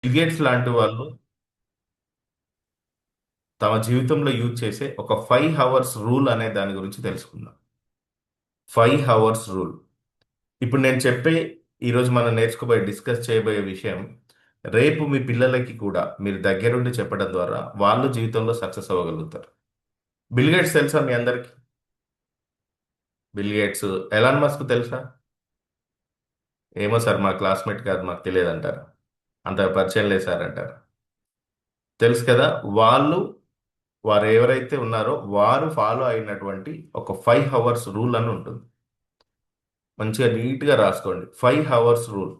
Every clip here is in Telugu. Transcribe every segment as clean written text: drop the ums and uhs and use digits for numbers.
బిల్గేట్స్ లాంటి వాళ్ళు తమ జీవితంలో యూజ్ చేసే ఒక 5 అవర్స్ రూల్ అనే దాని గురించి తెలుసుకుందాం. 5 అవర్స్ రూల్. ఇప్పుడు నేను చెప్పే ఈరోజు మనం నేర్చుకోబోయే డిస్కస్ చేయబోయే విషయం రేపు మీ పిల్లలకి కూడా మీరు దగ్గరుండి చెప్పడం ద్వారా వాళ్ళు జీవితంలో సక్సెస్ అవ్వగలుగుతారు. బిల్గేట్స్ తెలుసా మీ అందరికి? బిల్గేట్స్, ఎలాన్ మస్క్ తెలుసా? ఏమో సార్, మా క్లాస్మేట్ కాదు, మాకు తెలియదు అంటారు. అంత పరిచయం లేదు సార్ అంటారు. తెలుసు కదా. వాళ్ళు వారు ఎవరైతే ఉన్నారో వారు ఫాలో అయినటువంటి ఒక 5 అవర్స్ రూల్ అని ఉంటుంది. మంచిగా నీట్గా రాసుకోండి. 5 అవర్స్ రూల్.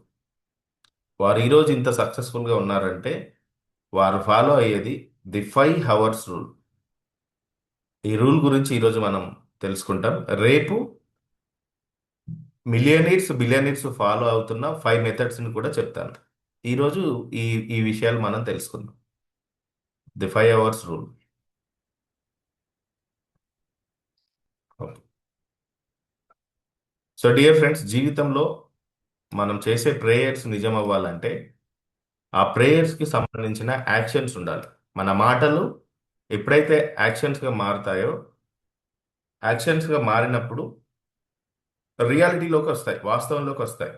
వారు ఈరోజు ఇంత సక్సెస్ఫుల్గా ఉన్నారంటే వారు ఫాలో అయ్యేది ది 5 అవర్స్ రూల్. ఈ రూల్ గురించి ఈరోజు మనం తెలుసుకుంటాం. రేపు మిలియనీర్స్ బిలియనీర్స్ ఫాలో అవుతున్న 5 మెథడ్స్ని కూడా చెప్తాను. ఈరోజు ఈ ఈ విషయాలు మనం తెలుసుకుందాం. The 5 hours rule. So dear friends, జీవితంలో మనం చేసే ప్రేయర్స్ నిజం అవ్వాలంటే ఆ ప్రేయర్స్కి సంబంధించిన యాక్షన్స్ ఉండాలి. మన మాటలు ఎప్పుడైతే యాక్షన్స్గా మారుతాయో, యాక్షన్స్గా మారినప్పుడు రియాలిటీలోకి వస్తాయి, వాస్తవంలోకి వస్తాయి.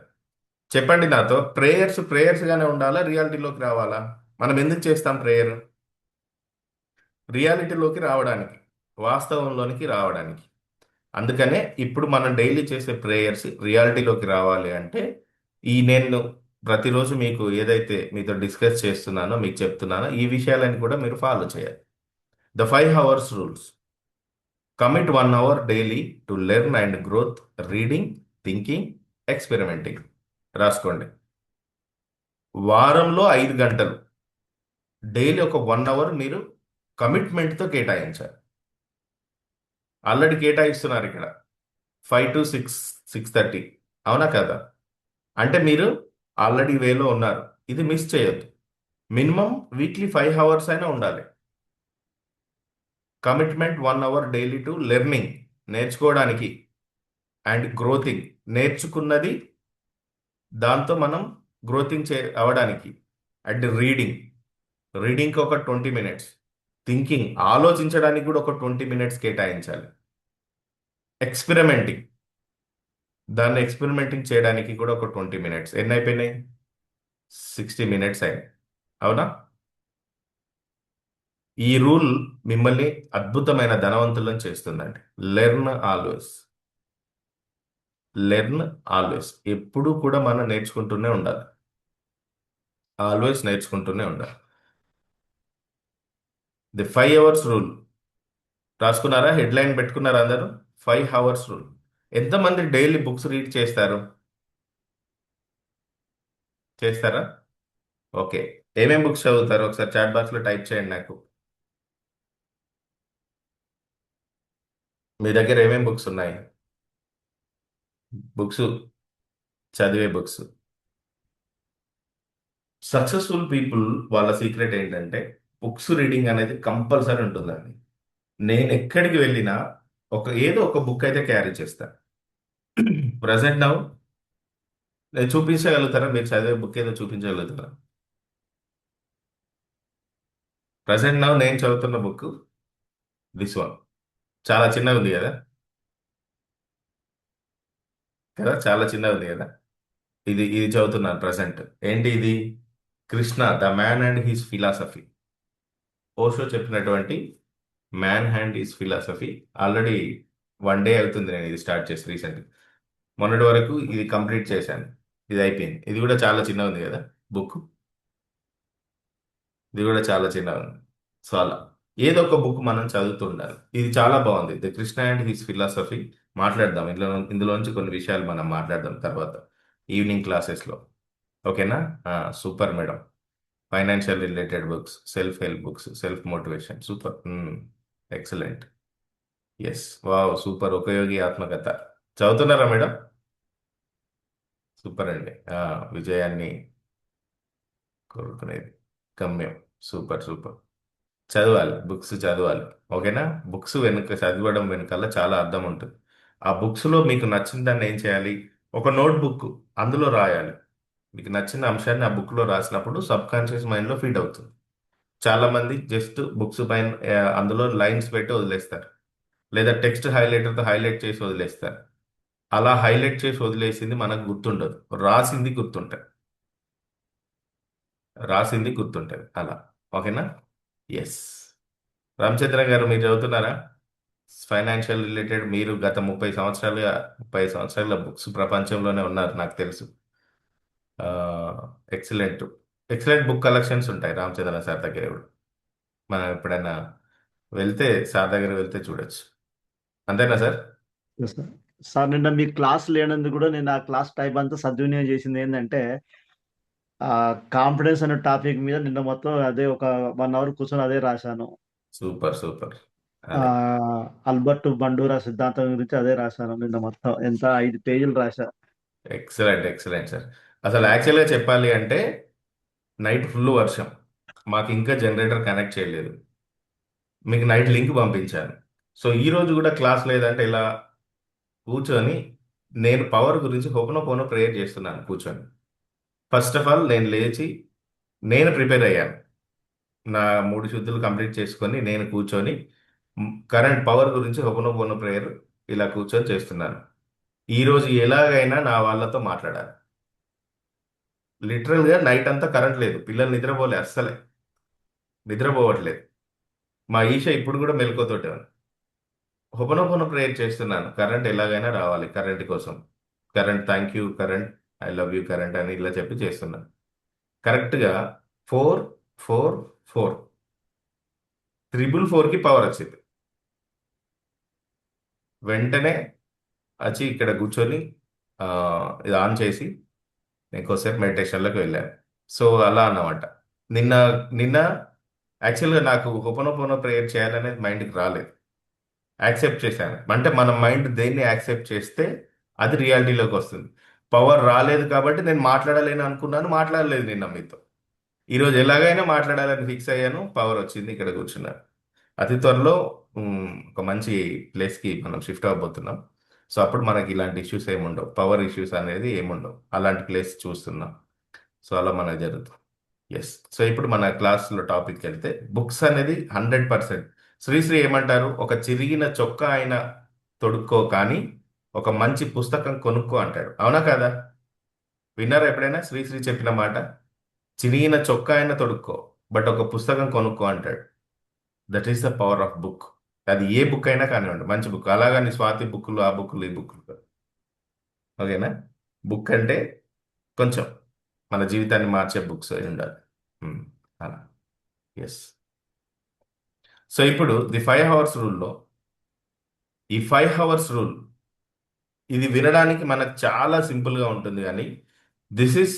చెప్పండి నాతో, ప్రేయర్స్ ప్రేయర్స్గానే ఉండాలా, రియాలిటీలోకి రావాలా? మనం ఎందుకు చేస్తాం ప్రేయర్? రియాలిటీలోకి రావడానికి, వాస్తవంలోనికి రావడానికి. అందుకనే ఇప్పుడు మనం డైలీ చేసే ప్రేయర్స్ రియాలిటీలోకి రావాలి అంటే నేను ప్రతిరోజు మీకు ఏదైతే మీతో డిస్కస్ చేస్తున్నానో, మీకు చెప్తున్నానో ఈ విషయాలని కూడా మీరు ఫాలో చేయాలి. The 5 hours rules. Commit 1 hour daily to learn and growth, reading, thinking, experimenting. రాసుకోండి. వారంలో 5 గంటలు డైలీ ఒక 1 అవర్ మీరు కమిట్మెంట్తో కేటాయించాలి. ఆల్రెడీ కేటాయిస్తున్నారు ఇక్కడ 5 to 6, 6:30. అవునా కదా? అంటే మీరు ఆల్రెడీ వేలో ఉన్నారు. ఇది మిస్ చేయొద్దు. మినిమం వీక్లీ 5 అవర్స్ అయినా ఉండాలి. Commitment 1 hour daily to learning, నేర్చుకోవడానికి, అండ్ గ్రోతింగ్, నేర్చుకున్నది దాంతో మనం గ్రోతింగ్ అవడానికి, అండ్ రీడింగ్, రీడింగ్కి ఒక 20 minutes, థింకింగ్, ఆలోచించడానికి కూడా ఒక 20 minutes కేటాయించాలి. ఎక్స్పెరిమెంటింగ్, దాన్ని ఎక్స్పెరిమెంటింగ్ చేయడానికి కూడా ఒక 20 minutes. ఎన్ని అయిపోయినాయి? 60 minutes అయినాయి. అవునా? ఈ రూల్ మిమ్మల్ని అద్భుతమైన ధనవంతులను చేస్తుందండి. Learn always. Learn always. ఎప్పుడూ కూడా మనం నేర్చుకుంటూనే ఉండాలి. ఆల్వేస్ నేర్చుకుంటూనే ఉండాలి. ది 5 అవర్స్ రూల్ రాసుకున్నారా? హెడ్లైన్ పెట్టుకున్నారా అందరూ? 5 అవర్స్ రూల్. ఎంతమంది డైలీ బుక్స్ రీడ్ చేస్తారు? చేస్తారా? ఓకే. ఏమేం బుక్స్ చదువుతారు? ఒకసారి చాట్ బాక్స్లో టైప్ చేయండి నాకు. మీ దగ్గర ఏమేం బుక్స్ ఉన్నాయి? బుక్స్, చదివే బుక్స్. సక్సెస్ఫుల్ పీపుల్ వాళ్ళ సీక్రెట్ ఏంటంటే బుక్స్ రీడింగ్ అనేది కంపల్సరీ ఉంటుందండి. నేను ఎక్కడికి వెళ్ళినా ఏదో ఒక బుక్ అయితే క్యారీ చేస్తాను. ప్రజెంట్ నౌ చూపించగలుగుతారా? మీరు చదివే బుక్ ఏదో చూపించగలుగుతారా? ప్రజెంట్ నౌ నేను చదువుతున్న బుక్ దిస్ వన్. చాలా చిన్నగా ఉంది కదా? చాలా చిన్నగా ఉంది కదా? ఇది ఇది చదువుతున్నాను ప్రజెంట్. ఏంటి ఇది? Krishna the man and his philosophy. Osho చెప్పినటువంటి man hand is philosophy. Already 1 day అవుతుంది నేను ఇది స్టార్ట్ చేసి రీసెంట్. మొన్నటి వరకు ఇది కంప్లీట్ చేశాను. ఇది అయిపోయింది. ఇది కూడా చాలా చిన్న ఉంది కదా బుక్. ఇది కూడా చాలా చిన్న ఉంది. సో అలా ఏదో ఒక బుక్ మనం చదువుతూ ఉండాలి. ఇది చాలా బాగుంది, the Krishna and his philosophy. మాట్లాడదాం ఇందులోంచి కొన్ని విషయాలు మనం మాట్లాడదాం తర్వాత ఈవినింగ్ క్లాసెస్లో. ఓకేనా? Super madam. Financial related books, self help books, self motivation. Super. Excellent. Yes, wow, super. ఉపయోగి ఆత్మకథ చదువుతున్నారా మేడం? సూపర్ అండి. విజయాన్ని కోరుకునేది గమ్యం. Super super. చదవాలి, బుక్స్ చదవాలి. ఓకేనా? బుక్స్ వెనుక, చదవడం వెనుకల్లా చాలా అర్థం ఉంటుంది. ఆ బుక్స్లో మీకు నచ్చిన దాన్ని ఏం చేయాలి? ఒక నోట్ బుక్, అందులో రాయాలి. మీకు నచ్చిన అంశాన్ని ఆ బుక్లో రాసినప్పుడు సబ్ కాన్షియస్ మైండ్లో ఫీడ్ అవుతుంది. చాలా మంది జస్ట్ బుక్స్ పైన అందులో లైన్స్ పెట్టి వదిలేస్తారు, లేదా టెక్స్ట్ హైలైటర్తో హైలైట్ చేసి వదిలేస్తారు. అలా హైలైట్ చేసి వదిలేసింది మనకు గుర్తుండదు, రాసింది గుర్తుంటుంది. రాసింది గుర్తుంటుంది అలా. ఓకేనా? ఎస్. రామచంద్ర గారు మీరు చదువుతున్నారా? ఫైనాన్షియల్ రిలేటెడ్ మీరు గత 30 సంవత్సరాలుగా బుక్స్ ప్రపంచంలోనే ఉన్నారు నాకు తెలుసు. ఎక్సలెంట్. ఎక్సలెంట్ బుక్ కలెక్షన్స్ ఉంటాయి రామచంద్ర సార్ దగ్గర ఇప్పుడు. మనం ఎప్పుడైనా వెళ్తే సార్ దగ్గర వెళ్తే చూడొచ్చు. అంతేనా సార్? Yes, sir. సార్ నిన్న మీ క్లాస్ లేనందుకు కూడా నేను ఆ క్లాస్ టైం అంతా సద్వినియోగం చేసింది ఏంటంటే ఆ కాన్ఫిడెన్స్ అనే టాపిక్ మీద నిన్న మొత్తం అదే ఒక 1 అవర్ కూర్చొని అదే రాశాను. Super super. ఆ అదే. అల్బర్ట్ బండూరా సిద్ధాంతం గురించి అదే రాశాను నిన్న మొత్తం ఎంత 5 పేజీలు రాశా. Excellent excellent sir. అసలు యాక్చువల్గా చెప్పాలి అంటే నైట్ ఫుల్ వర్షం, మాకు ఇంకా జనరేటర్ కనెక్ట్ చేయలేదు. మీకు నైట్ లింక్ పంపించాను. సో ఈ రోజు కూడా క్లాస్ లేదంటే ఇలా కూర్చొని నేను పవర్ గురించి హోపనోపోనో ప్రేయర్ చేస్తున్నాను కూర్చొని. ఫస్ట్ ఆఫ్ ఆల్ నేను లేచి నేను ప్రిపేర్ అయ్యాను. నా 3 శుద్ధులు కంప్లీట్ చేసుకొని నేను కూర్చొని కరెంట్ పవర్ గురించి హోపనోపోనో ప్రేయర్ ఇలా కూర్చొని చేస్తున్నాను. ఈ రోజు ఎలాగైనా నా వాళ్ళతో మాట్లాడాలి. లిటరల్గా నైట్ అంతా కరెంట్ లేదు, పిల్లలు నిద్రపోలే, అస్సలే నిద్రపోవట్లేదు. మా ఈష ఇప్పుడు కూడా మెలకువతోటే ఉంది. హోపనోపోనో ప్రేయర్ చేస్తున్నాను, కరెంట్ ఎలాగైనా రావాలి, కరెంట్ కోసం. Current, thank you current, I love you current అని ఇలా చెప్పి చేస్తున్నాను. కరెక్ట్గా 4 4 4 4 పవర్ వచ్చింది. వెంటనే వచ్చి ఇక్కడ కూర్చొని ఆ, ఇది ఆన్ చేసి నేను కొద్దిసేపు మెడిటేషన్లోకి వెళ్ళాను. సో అలా అన్నమాట. నిన్న నిన్న యాక్చువల్గా నాకు హోపనోపోనో ప్రేయర్ చేయాలనేది మైండ్కి రాలేదు. యాక్సెప్ట్ చేశాను, అంటే మన మైండ్ దేన్ని యాక్సెప్ట్ చేస్తే అది రియాలిటీలోకి వస్తుంది. పవర్ రాలేదు కాబట్టి నేను మాట్లాడలేను అనుకున్నాను, మాట్లాడలేదు నిన్న మీతో. ఈరోజు ఎలాగైనా మాట్లాడాలని ఫిక్స్ అయ్యాను, పవర్ వచ్చింది, ఇక్కడ కూర్చున్నాను. అతి త్వరలో ఒక మంచి ప్లేస్కి మనం షిఫ్ట్ అవ్వబోతున్నాం. సో అప్పుడు మనకి ఇలాంటి ఇష్యూస్ ఏముండవు, పవర్ ఇష్యూస్ అనేది ఏముండవు, అలాంటి ప్లేస్ చూస్తున్నాం. సో అలా మనకు జరుగుతుంది. ఎస్. సో ఇప్పుడు మన క్లాస్లో టాపిక్కి వెళ్తే బుక్స్ అనేది 100%. శ్రీశ్రీ ఏమంటారు, ఒక చిరిగిన చొక్కా అయినా తొడుక్కో కానీ ఒక మంచి పుస్తకం కొనుక్కో అంటాడు. అవునా కదా? విన్నారా ఎప్పుడైనా శ్రీశ్రీ చెప్పిన మాట? చిరిగిన చొక్కా అయినా తొడుక్కో, బట్ ఒక పుస్తకం కొనుక్కో అంటాడు. That is the power of book. అది ఏ బుక్ అయినా కానివ్వండి, మంచి బుక్. అలాగని స్వాతి బుక్లు, ఆ బుక్లు, ఈ బుక్లు. ఓకేనా? బుక్ అంటే కొంచెం మన జీవితాన్ని మార్చే బుక్స్ అయి ఉండాలి. ఉమ్, అలా. ఎస్. సో ఇప్పుడు ది 5 అవర్స్ రూల్లో, ఈ 5 అవర్స్ రూల్ ఇది వినడానికి మనకు చాలా సింపుల్గా ఉంటుంది, కానీ this is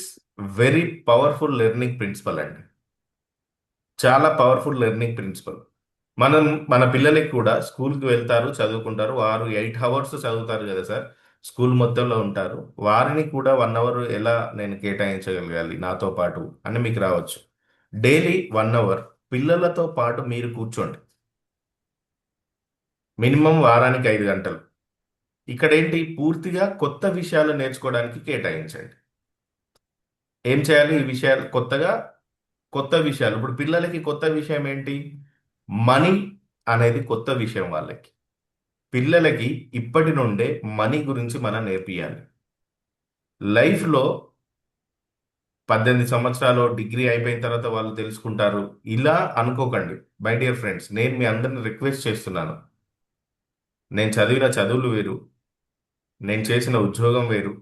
very powerful learning principle అండి. చాలా పవర్ఫుల్ లెర్నింగ్ ప్రిన్సిపల్. మనం మన పిల్లలకి కూడా స్కూల్కి వెళ్తారు, చదువుకుంటారు, వారు 8 అవర్స్ చదువుతారు కదా సార్, స్కూల్ మొత్తంలో ఉంటారు. వారిని కూడా 1 అవర్ ఎలా నేను కేటాయించగలగాలి నాతో పాటు అని మీకు రావచ్చు. డైలీ 1 అవర్ పిల్లలతో పాటు మీరు కూర్చోండి. మినిమం వారానికి 5 గంటలు. ఇక్కడ ఏంటి, పూర్తిగా కొత్త విషయాలు నేర్చుకోవడానికి కేటాయించండి. ఏం చేయాలి? ఈ విషయాలు కొత్తగా, కొత్త విషయాలు. ఇప్పుడు పిల్లలకి కొత్త విషయం ఏంటి? మనీ అనేది కొత్త విషయం వాళ్ళకి. పిల్లలకి ఇప్పటి నుండే మనీ గురించి మనం నేర్పియాలి. లైఫ్లో 18 సంవత్సరాలు డిగ్రీ అయిపోయిన తర్వాత వాళ్ళు తెలుసుకుంటారు ఇలా అనుకోకండి. మై డియర్ ఫ్రెండ్స్, నేను మీ అందరిని రిక్వెస్ట్ చేస్తున్నాను. నేను చదివిన చదువులు వేరు, నేను చేసిన ఉద్యోగం వేరు.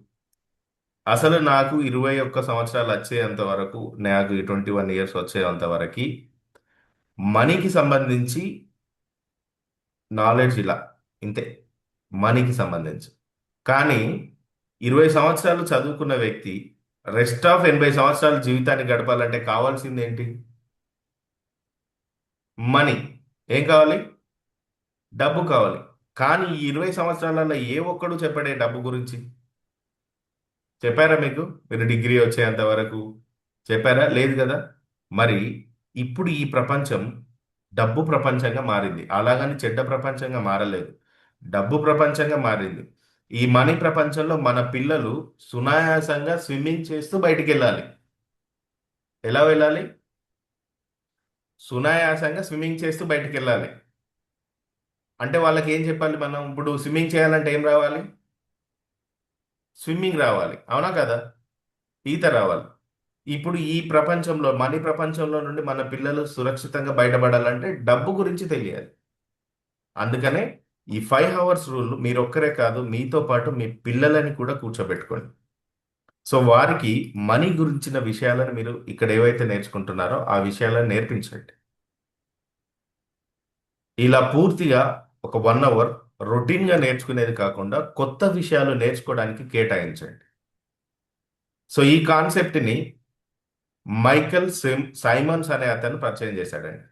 అసలు నాకు 21 సంవత్సరాలు వచ్చేంత వరకు, నాకు 21 ఇయర్స్ వచ్చేంత వరకు మనీకి సంబంధించి నాలెడ్జ్ ఇలా ఇంతే, మనీకి సంబంధించి. కానీ 20 సంవత్సరాలు చదువుకున్న వ్యక్తి రెస్ట్ ఆఫ్ 80 సంవత్సరాల జీవితాన్ని గడపాలంటే కావాల్సింది ఏంటి? మనీ. ఏం కావాలి? డబ్బు కావాలి. కానీ ఈ 20 సంవత్సరాలలో ఏ ఒక్కడు చెప్పాడే డబ్బు గురించి? చెప్పారా మీకు? మీరు డిగ్రీ వచ్చేంత వరకు చెప్పారా? లేదు కదా. మరి ఇప్పుడు ఈ ప్రపంచం డబ్బు ప్రపంచంగా మారింది. అలాగని చెడ్డ ప్రపంచంగా మారలేదు, డబ్బు ప్రపంచంగా మారింది. ఈ మనీ ప్రపంచంలో మన పిల్లలు సునాయాసంగా స్విమ్మింగ్ చేస్తూ బయటికి వెళ్ళాలి. ఎలా వెళ్ళాలి? సునాయాసంగా స్విమ్మింగ్ చేస్తూ బయటికి వెళ్ళాలి. అంటే వాళ్ళకి ఏం చెప్పాలి మనం? ఇప్పుడు స్విమ్మింగ్ చేయాలంటే ఏం రావాలి? స్విమ్మింగ్ రావాలి, అవునా కదా? ఈత రావాలి. ఇప్పుడు ఈ ప్రపంచంలో, మనీ ప్రపంచంలో నుండి మన పిల్లలు సురక్షితంగా బయటపడాలంటే డబ్బు గురించి తెలియాలి. అందుకనే ఈ 5 అవర్స్ రూల్ మీరు ఒక్కరే కాదు, మీతో పాటు మీ పిల్లలని కూడా కూర్చోబెట్టుకోండి. సో వారికి మనీ గురించిన విషయాలను మీరు ఇక్కడ ఏవైతే నేర్చుకుంటున్నారో ఆ విషయాలను నేర్పించండి. ఇలా పూర్తిగా ఒక 1 అవర్ రొటీన్గా నేర్చుకునేది కాకుండా కొత్త విషయాలు నేర్చుకోవడానికి కేటాయించండి. సో ఈ కాన్సెప్ట్ని సైమన్స్ అనే అతను పరిచయం చేశాడండి.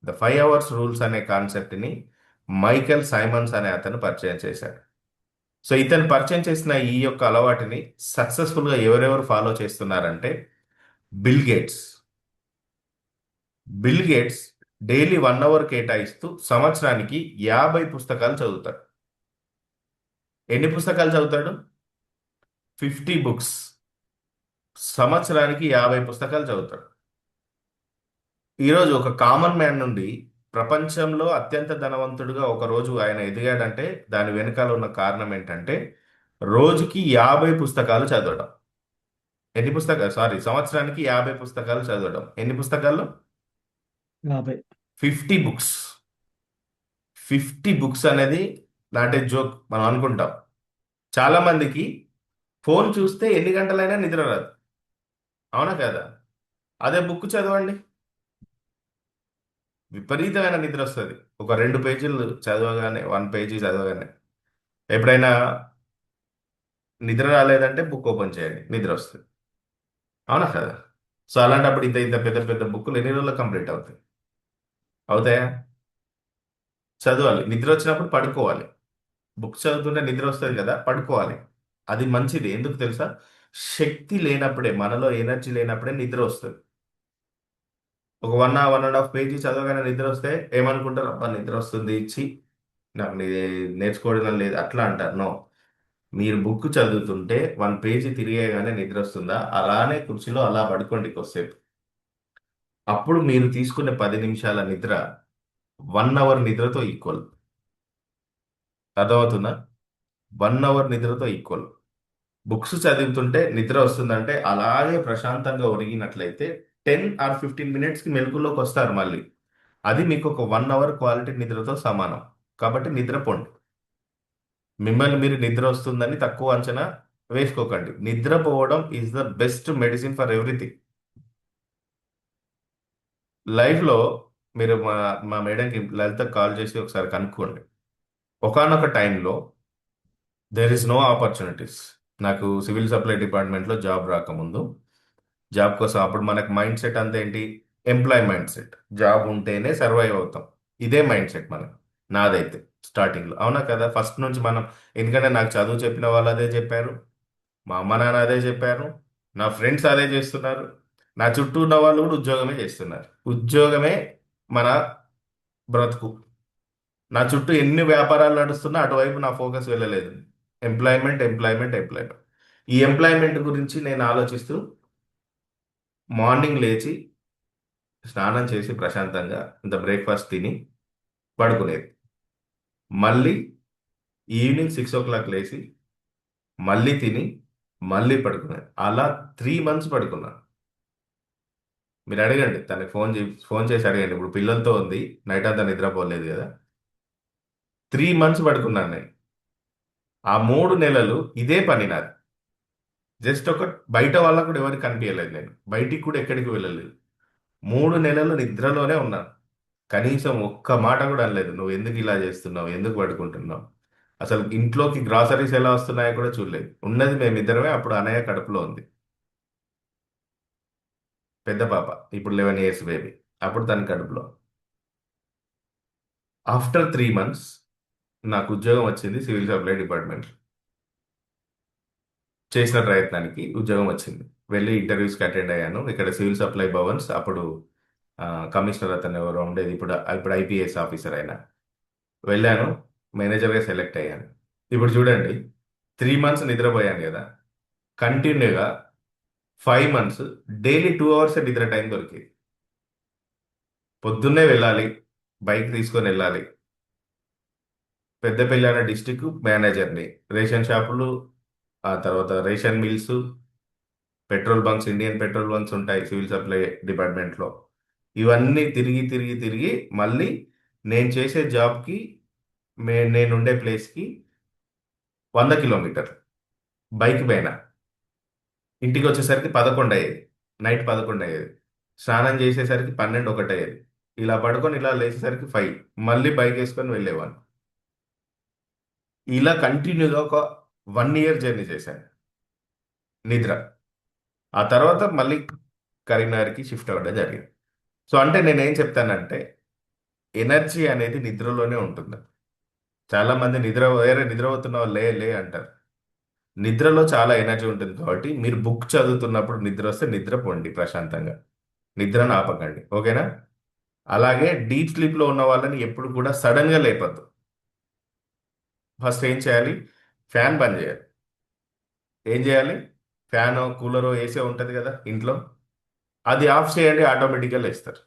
ద 5 అవర్స్ రూల్స్ అనే కాన్సెప్ట్ని మైకెల్ సైమన్స్ అనే అతను పరిచయం చేశాడు. సో ఇతను పరిచయం చేసిన ఈ యొక్క అలవాటుని సక్సెస్ఫుల్గా ఎవరెవరు ఫాలో చేస్తున్నారంటే, Bill Gates. Bill Gates daily 1 hour కేటాయిస్తూ సంవత్సరానికి 50 పుస్తకాలు చదువుతాడు. ఎన్ని పుస్తకాలు చదువుతాడు? 50 బుక్స్. సంవత్సరానికి 50 పుస్తకాలు చదువుతాడు. ఈరోజు ఒక కామన్ మ్యాన్ నుండి ప్రపంచంలో అత్యంత ధనవంతుడిగా ఒక రోజు ఆయన ఎదిగాడంటే దాని వెనకాల ఉన్న కారణం ఏంటంటే రోజుకి 50 పుస్తకాలు చదవడం. ఎన్ని పుస్తకాలు? సారీ, సంవత్సరానికి 50 పుస్తకాలు చదవడం. ఎన్ని పుస్తకాలు? 50. 50 బుక్స్. 50 బుక్స్ అనేది నాటే జోక్ మనం అనుకుంటాం. చాలా మందికి ఫోన్ చూస్తే ఎన్ని గంటలైనా నిద్ర రాదు, అవునా కదా? అదే బుక్ చదవండి, విపరీతమైన నిద్ర వస్తుంది. ఒక 2 పేజీలు చదవగానే, 1 పేజీ చదవగానే. ఎప్పుడైనా నిద్ర రాలేదంటే బుక్ ఓపెన్ చేయండి, నిద్ర వస్తుంది, అవునా కదా? సో అలాంటప్పుడు ఇంత ఇంత పెద్ద పెద్ద బుక్కులు ఎన్ని రోజుల్లో కంప్లీట్ అవుతాయి? అవుతాయా? చదవాలి. నిద్ర వచ్చినప్పుడు పడుకోవాలి. బుక్ చదువుతుంటే నిద్ర వస్తుంది కదా, పడుకోవాలి. అది మంచిది. ఎందుకు తెలుసా? శక్తి లేనప్పుడే, మనలో ఎనర్జీ లేనప్పుడే నిద్ర వస్తుంది. ఒక 1 1.5 పేజీ చదవగానే నిద్ర వస్తే ఏమనుకుంటారు? అబ్బా నిద్ర వస్తుంది, ఇచ్చి నాకు నేర్చుకోవడం లేదు, అట్లా అంటారు. నో. మీరు బుక్ చదువుతుంటే 1 పేజీ తిరిగేగానే నిద్ర వస్తుందా? అలానే కుర్చీలో అలా పడుకోండి కొద్దిసేపు. అప్పుడు మీరు తీసుకునే 10 నిమిషాల నిద్ర 1 అవర్ నిద్రతో ఈక్వల్. అర్థమవుతుందా? 1 అవర్ నిద్రతో ఈక్వల్. బుక్స్ చదువుతుంటే నిద్ర వస్తుందంటే అలాగే ప్రశాంతంగా ఒరిగినట్లయితే 10 or 15 మినిట్స్కి మెలకులోకి వస్తారు మళ్ళీ. అది మీకు ఒక 1 అవర్ క్వాలిటీ నిద్రతో సమానం. కాబట్టి నిద్రపోండి. మిమ్మల్ని మీరు నిద్ర వస్తుందని తక్కువ అంచనా వేసుకోకండి. నిద్రపోవడం is the best medicine for everything. లైఫ్లో మీరు మా మేడంకి, లలిత కాల్ చేసి ఒకసారి కనుక్కోండి. ఒకానొక టైంలో దేర్ ఇస్ నో ఆపర్చునిటీస్. నాకు సివిల్ సప్లై డిపార్ట్మెంట్లో జాబ్ రాకముందు, జాబ్ కోసం అప్పుడు మనకు మైండ్ సెట్ అంతా ఏంటి? Employee mind set. జాబ్ ఉంటేనే సర్వైవ్ అవుతాం. ఇదే మైండ్ సెట్ మనకు. నాదైతే స్టార్టింగ్లో, అవునా కదా? ఫస్ట్ నుంచి మనం, ఎందుకంటే నాకు చదువు చెప్పిన వాళ్ళు అదే చెప్పారు, మా అమ్మ నాన్న అదే చెప్పారు, నా ఫ్రెండ్స్ అదే చేస్తున్నారు, నా చుట్టూ ఉన్న వాళ్ళు కూడా ఉద్యోగమే చేస్తున్నారు. ఉద్యోగమే మన బ్రతుకు. నా చుట్టూ ఎన్ని వ్యాపారాలు నడుస్తున్నా అటువైపు నా ఫోకస్ వెళ్ళలేదు. Employment, employment, employment. ఈ ఎంప్లాయ్మెంట్ గురించి నేను ఆలోచిస్తూ మార్నింగ్ లేచి స్నానం చేసి ప్రశాంతంగా ఇంత బ్రేక్ఫాస్ట్ తిని పడుకునేది. మళ్ళీ ఈవినింగ్ 6 o'clock లేచి మళ్ళీ తిని మళ్ళీ పడుకునేది. అలా 3 months పడుకున్నాను. మీరు అడగండి తనకి, ఫోన్ చేసి అడగండి. ఇప్పుడు పిల్లలతో ఉంది, నైట్ అంతా నిద్రపోలేదు కదా. 3 months పడుకున్నాను నేను. ఆ 3 నెలలు ఇదే పని నాది. జస్ట్ ఒక బయట వాళ్ళకు కూడా ఎవరికి కనిపించలేదు, నేను బయటికి కూడా ఎక్కడికి వెళ్ళలేదు. 3 నెలలు నిద్రలోనే ఉన్నాను. కనీసం ఒక్క మాట కూడా అనలేదు, నువ్వు ఎందుకు ఇలా చేస్తున్నావు, ఎందుకు పడుకుంటున్నావు. అసలు ఇంట్లోకి గ్రాసరీస్ ఎలా వస్తున్నాయో కూడా చూడలేదు. ఉన్నది మేమిద్దరమే. అప్పుడు అనయ్య కడుపులో ఉంది, పెద్ద పాప, ఇప్పుడు 11 years బేబీ. అప్పుడు తన కడుపులో. ఆఫ్టర్ 3 months నాకు ఉద్యోగం వచ్చింది సివిల్ సప్లై డిపార్ట్మెంట్. చేసిన ప్రయత్నానికి ఉద్యోగం వచ్చింది. వెళ్ళి ఇంటర్వ్యూస్కి అటెండ్ అయ్యాను. ఇక్కడ సివిల్ సప్లై భవన్స్, అప్పుడు ఆ, కమిషనర్ అతను ఎవరో ఉండేది, ఇప్పుడు ఇప్పుడు ఐపీఎస్ ఆఫీసర్ అయినా. వెళ్ళాను, మేనేజర్గా సెలెక్ట్ అయ్యాను. ఇప్పుడు చూడండి, 3 మంత్స్ నిద్రపోయాను కదా, కంటిన్యూగా 5 మంత్స్ డైలీ 2 అవర్స్ నిద్ర టైం దొరికింది. పొద్దున్నే వెళ్ళాలి, బైక్ తీసుకొని వెళ్ళాలి. పెద్దపల్లి అనే డిస్టిక్ మేనేజర్ని, రేషన్ షాపులు, ఆ తర్వాత ration mills, petrol bunks, Indian petrol bunks ఉంటాయి సివిల్ సప్లై డిపార్ట్మెంట్లో. ఇవన్నీ తిరిగి తిరిగి తిరిగి మళ్ళీ నేను చేసే జాబ్కి, నేనుండే ప్లేస్కి 100 కిలోమీటర్ బైక్ పైన. ఇంటికి వచ్చేసరికి 11 అయ్యేది, నైట్ 11 అయ్యేది. స్నానం చేసేసరికి 12 ఒకటి అయ్యేది. ఇలా పడుకొని ఇలా లేచేసరికి 5, మళ్ళీ బైక్ వేసుకొని వెళ్ళేవాడిని. ఇలా కంటిన్యూగా ఒక 1 ఇయర్ జర్నీ చేశాను, నిద్ర. ఆ తర్వాత మళ్ళీ కరీంనగర్కి షిఫ్ట్ అవ్వడం జరిగింది. సో అంటే నేనేం చెప్తానంటే, ఎనర్జీ అనేది నిద్రలోనే ఉంటుంది. చాలా మంది వేరే నిద్రపోతున్న వాళ్ళు లే లే అంటారు. నిద్రలో చాలా ఎనర్జీ ఉంటుంది కాబట్టి మీరు బుక్ చదువుతున్నప్పుడు నిద్ర వస్తే నిద్రపోండి ప్రశాంతంగా. నిద్రను ఆపకండి, ఓకేనా? అలాగే డీప్ స్లీప్లో ఉన్న వాళ్ళని ఎప్పుడు కూడా సడన్గా లేపద్దు. ఫస్ట్ ఏం చేయాలి? ఫ్యాన్ బంద్ చేయాలి. ఏం చేయాలి? ఫ్యాన్, కూలరో, ఏసీ ఉంటుంది కదా ఇంట్లో, అది ఆఫ్ చేయండి, ఆటోమేటిక్గా లేస్తారు.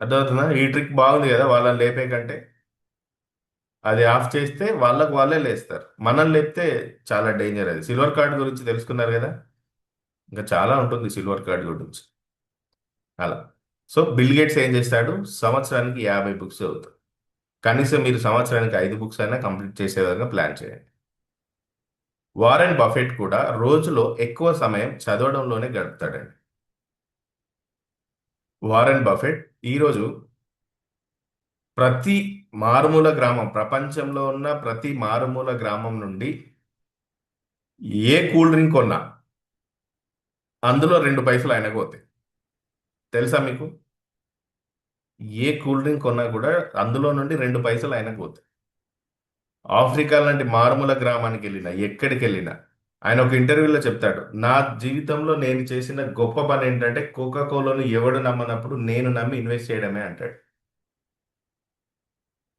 అర్థమవుతుందా? ఈ ట్రిక్ బాగుంది కదా వాళ్ళని లేపే కంటే. అది ఆఫ్ చేస్తే వాళ్ళకు వాళ్ళే లేస్తారు. మనం లేపితే చాలా డేంజర్. అది సిల్వర్ కార్డ్ గురించి తెలుసుకున్నారు కదా, ఇంకా చాలా ఉంటుంది సిల్వర్ కార్డ్ గురించి. అలా. సో బిల్ గేట్స్ ఏం చేస్తాడు? సంవత్సరానికి 50 బుక్స్ చదువుతాడు. కనీసం మీరు సంవత్సరానికి 5 బుక్స్ అయినా కంప్లీట్ చేసే విధంగా ప్లాన్ చేయండి. వారెన్ బఫెట్ కూడా రోజులో ఎక్కువ సమయం చదవడంలోనే గడుపుతాడండి. వారెన్ బఫెట్ ఈరోజు ప్రతి మారుమూల గ్రామం, ప్రపంచంలో ఉన్న ప్రతి మారుమూల గ్రామం నుండి ఏ కూల్ డ్రింక్ కొన్నా అందులో 2 పైసలు ఆయనకు పోతాయి. తెలుసా మీకు? ఏ కూల్ డ్రింక్ కొన్నా కూడా అందులో నుండి 2 పైసలు ఆయనకు పోతాయి. ఆఫ్రికా లాంటి మారుమూల గ్రామానికి వెళ్ళినా, ఎక్కడికి వెళ్ళినా, ఆయన ఒక ఇంటర్వ్యూలో చెప్తాడు, నా జీవితంలో నేను చేసిన గొప్ప పని ఏంటంటే కోకా కోలాను ఎవడు నమ్మనప్పుడు నేను నమ్మి ఇన్వెస్ట్ చేయడమే అంటాడు.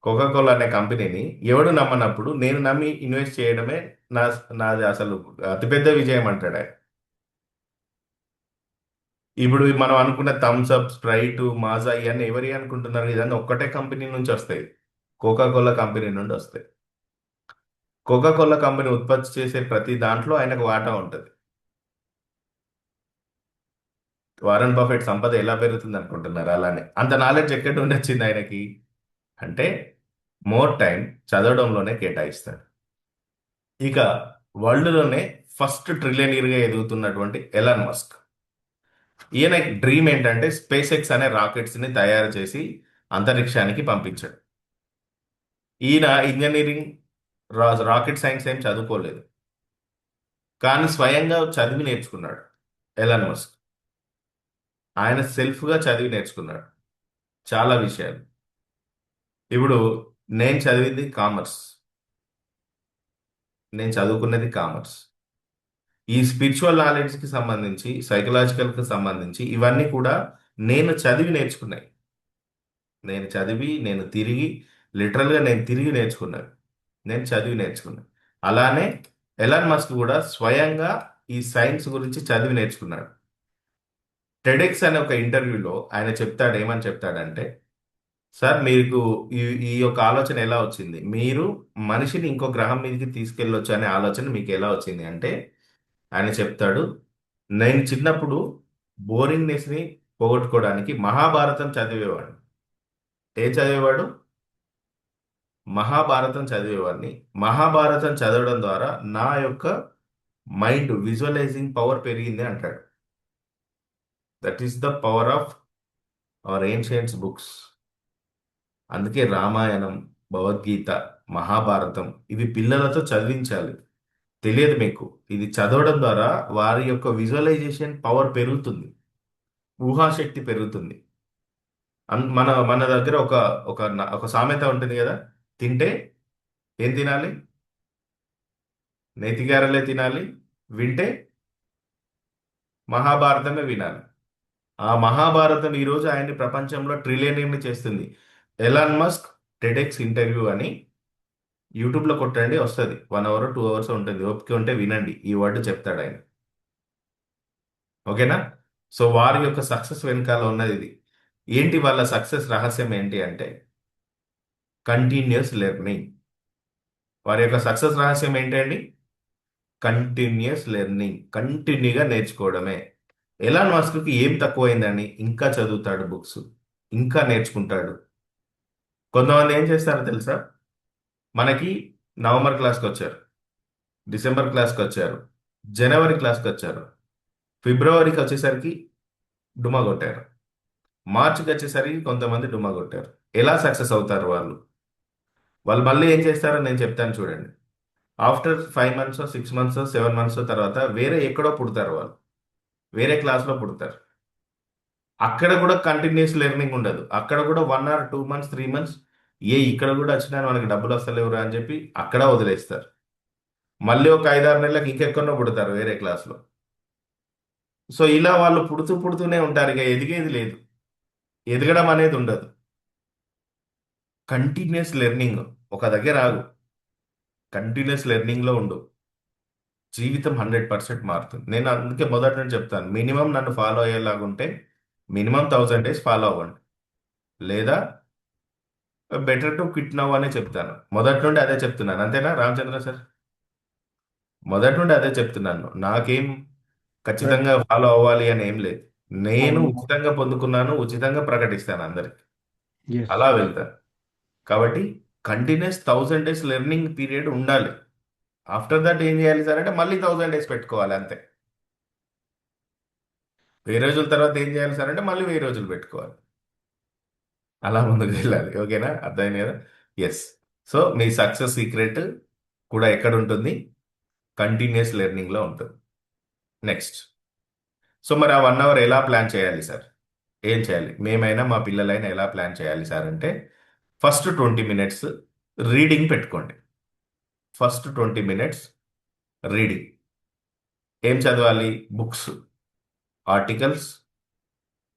కోకా కోలా అనే కంపెనీని ఎవడు నమ్మనప్పుడు నేను నమ్మి ఇన్వెస్ట్ చేయడమే నా నాది అసలు అతిపెద్ద విజయం అంటాడు ఆయన. ఇప్పుడు మనం అనుకున్న థమ్స్ అప్, స్ప్రైట్, మాజా ఇవన్నీ ఎవరి అనుకుంటున్నారు? ఇదన్నీ ఒక్కటే కంపెనీ నుంచి వస్తాయి, కోకా కోలా కంపెనీ నుండి వస్తాయి. కోకా కోలా కంపెనీ ఉత్పత్తి చేసే ప్రతి దాంట్లో ఆయనకు వాటా ఉంటుంది. వారన్ బఫెట్ సంపద ఎలా పెరుగుతుంది అనుకుంటున్నారు? అలానే అంత నాలెడ్జ్ ఎక్కడి నుండి వచ్చింది ఆయనకి అంటే, మోర్ టైం చదవడంలోనే కేటాయిస్తాడు. ఇక వరల్డ్లోనే ఫస్ట్ ట్రిలియనీర్గా ఎదుగుతున్నటువంటి ఎలాన్ మస్క్, ఈయన డ్రీమ్ ఏంటంటే స్పేస్ ఎక్స్ అనే రాకెట్స్ని తయారు చేసి అంతరిక్షానికి పంపించాడు. ఈయన ఇంజనీరింగ్, రాకెట్ సైన్స్ ఏం చదువుకోలేదు, కానీ స్వయంగా చదివి నేర్చుకున్నాడు. ఎలాన్ మస్క్ ఆయన సెల్ఫ్గా చదివి నేర్చుకున్నాడు చాలా విషయాలు. ఇప్పుడు నేను చదివింది కామర్స్, నేను చదువుకున్నది కామర్స్. ఈ స్పిరిచువల్ నాలెడ్జ్కి సంబంధించి, సైకలాజికల్కి సంబంధించి ఇవన్నీ కూడా నేను చదివి నేర్చుకున్నాయి. నేను చదివి, నేను తిరిగి, లిటరల్గా నేను తిరిగి నేర్చుకున్నాను. నేను చదివి నేర్చుకున్నాను. అలానే ఎలాన్ మస్క్ కూడా స్వయంగా ఈ సైన్స్ గురించి చదివి నేర్చుకున్నాడు. టెడెక్స్ అనే ఒక ఇంటర్వ్యూలో ఆయన చెప్తాడు, ఏమని చెప్తాడంటే, సార్ మీకు ఈ ఈ యొక్క ఆలోచన ఎలా వచ్చింది? మీరు మనిషిని ఇంకో గ్రహం మీదకి తీసుకెళ్ళొచ్చు అనే ఆలోచన మీకు ఎలా వచ్చింది అంటే, ఆయన చెప్తాడు, నేను చిన్నప్పుడు బోరింగ్నెస్ని పోగొట్టుకోవడానికి మహాభారతం చదివేవాడు. ఏం చదివేవాడు? మహాభారతం చదివేవాడిని. మహాభారతం చదవడం ద్వారా నా యొక్క మైండ్ విజువలైజింగ్ పవర్ పెరిగింది అంటాడు. That is the power of our ancients books. అందుకే రామాయణం, భగవద్గీత, మహాభారతం ఇవి పిల్లలతో చదివించాలి. తెలియదు మీకు, ఇది చదవడం ద్వారా వారి యొక్క విజువలైజేషన్ పవర్ పెరుగుతుంది, ఊహాశక్తి పెరుగుతుంది. మన మన దగ్గర ఒక ఒక ఒక సామెత ఉంటుంది కదా, తింటే ఏం తినాలి? నేతిగారలే తినాలి, వింటే మహాభారతమే వినాలి. ఆ మహాభారతం ఈరోజు ఆయన్ని ప్రపంచంలో ట్రిలియనీర్ని చేస్తుంది. ఎలాన్ మస్క్ టెడెక్స్ ఇంటర్వ్యూ అని యూట్యూబ్లో కొట్టండి వస్తుంది, 1 అవర్ 2 అవర్స్ ఉంటుంది, ఓపిక ఉంటే వినండి, ఈ వర్డ్ చెప్తాడు ఆయన. ఓకేనా? సో వారి యొక్క సక్సెస్ వెనకాల ఉన్నది ఇది. ఏంటి వాళ్ళ సక్సెస్ రహస్యం ఏంటి అంటే కంటిన్యూస్ లెర్నింగ్. వారి యొక్క సక్సెస్ రహస్యం ఏంటండి? కంటిన్యూస్ లెర్నింగ్, కంటిన్యూగా నేర్చుకోవడమే. ఎలాన్ మస్క్కి ఏం తక్కువైందని ఇంకా చదువుతాడు బుక్స్, ఇంకా నేర్చుకుంటాడు. కొంతమంది ఏం చేస్తారో తెలుసా? మనకి నవంబర్ క్లాస్కి వచ్చారు, డిసెంబర్ క్లాస్కి వచ్చారు, జనవరి క్లాస్కి వచ్చారు, ఫిబ్రవరికి వచ్చేసరికి డుమా కొట్టారు, మార్చికి వచ్చేసరికి కొంతమంది డుమా కొట్టారు. ఎలా సక్సెస్ అవుతారు వాళ్ళు? వాళ్ళు మళ్ళీ ఏం చేస్తారో నేను చెప్తాను చూడండి. ఆఫ్టర్ 5 మంత్స్ 6 మంత్స్ 7 మంత్స్ తర్వాత వేరే ఎక్కడో పుడతారు వాళ్ళు, వేరే క్లాస్లో పుడతారు. అక్కడ కూడా కంటిన్యూస్ లెర్నింగ్ ఉండదు, అక్కడ కూడా 1 or 2 months 3 months ఇక్కడ కూడా వచ్చినా మనకి డబ్బులు వస్తలేవురా అని చెప్పి అక్కడ వదిలేస్తారు. మళ్ళీ ఒక 5 6 నెలలకు ఇంకెక్కడో పుడతారు వేరే క్లాస్లో. సో ఇలా వాళ్ళు పుడుతూ పుడుతూనే ఉంటారు, ఇక ఎదిగేది లేదు, ఎదగడం అనేది ఉండదు. కంటిన్యూస్ లెర్నింగ్ ఒక దగ్గర ఆగు, కంటిన్యూస్ లెర్నింగ్లో ఉండు, జీవితం 100% మారుతుంది. నేను అందుకే మొదటి నుంచి చెప్తాను, మినిమం నన్ను ఫాలో అయ్యేలాగుంటే మినిమం 1000 days ఫాలో అవ్వండి, లేదా బెటర్ టు క్విట్ నవ్ అనే చెప్తాను. మొదటి నుండి అదే చెప్తున్నాను, అంతేనా రామచంద్ర సార్? మొదటి నుండి అదే చెప్తున్నాను. నాకేం రైట్. ఖచ్చితంగా ఫాలో అవ్వాలి అని ఏం లేదు. నేను అవును. ఉచితంగా పొందుకున్నాను, ఉచితంగా ప్రకటిస్తాను అందరికి, ఎస్. అలా వెళ్తాను. కాబట్టి కంటిన్యూస్ 1000 days లెర్నింగ్ పీరియడ్ ఉండాలి. ఆఫ్టర్ దట్ ఏం చేయాలి సార్ అంటే మళ్ళీ 1000 days పెట్టుకోవాలి అంతే. 1000 రోజుల తర్వాత ఏం చేయాలి సార్ అంటే మళ్ళీ 1000 రోజులు పెట్టుకోవాలి. అలా ముందుకు వెళ్ళాలి. ఓకేనా? అర్థమైంది కదా? ఎస్. సో మీ సక్సెస్ సీక్రెట్ కూడా ఎక్కడ ఉంటుంది? కంటిన్యూస్ లెర్నింగ్లో ఉంటుంది. నెక్స్ట్, సో మరి ఆ 1 అవర్ ఎలా ప్లాన్ చేయాలి సార్? ఏం చేయాలి? మేమైనా మా పిల్లలైనా ఎలా ప్లాన్ చేయాలి సార్ అంటే ఫస్ట్ 20 minutes రీడింగ్ పెట్టుకోండి. First 20 minutes reading. ఏం చదవాలి? బుక్స్, ఆర్టికల్స్,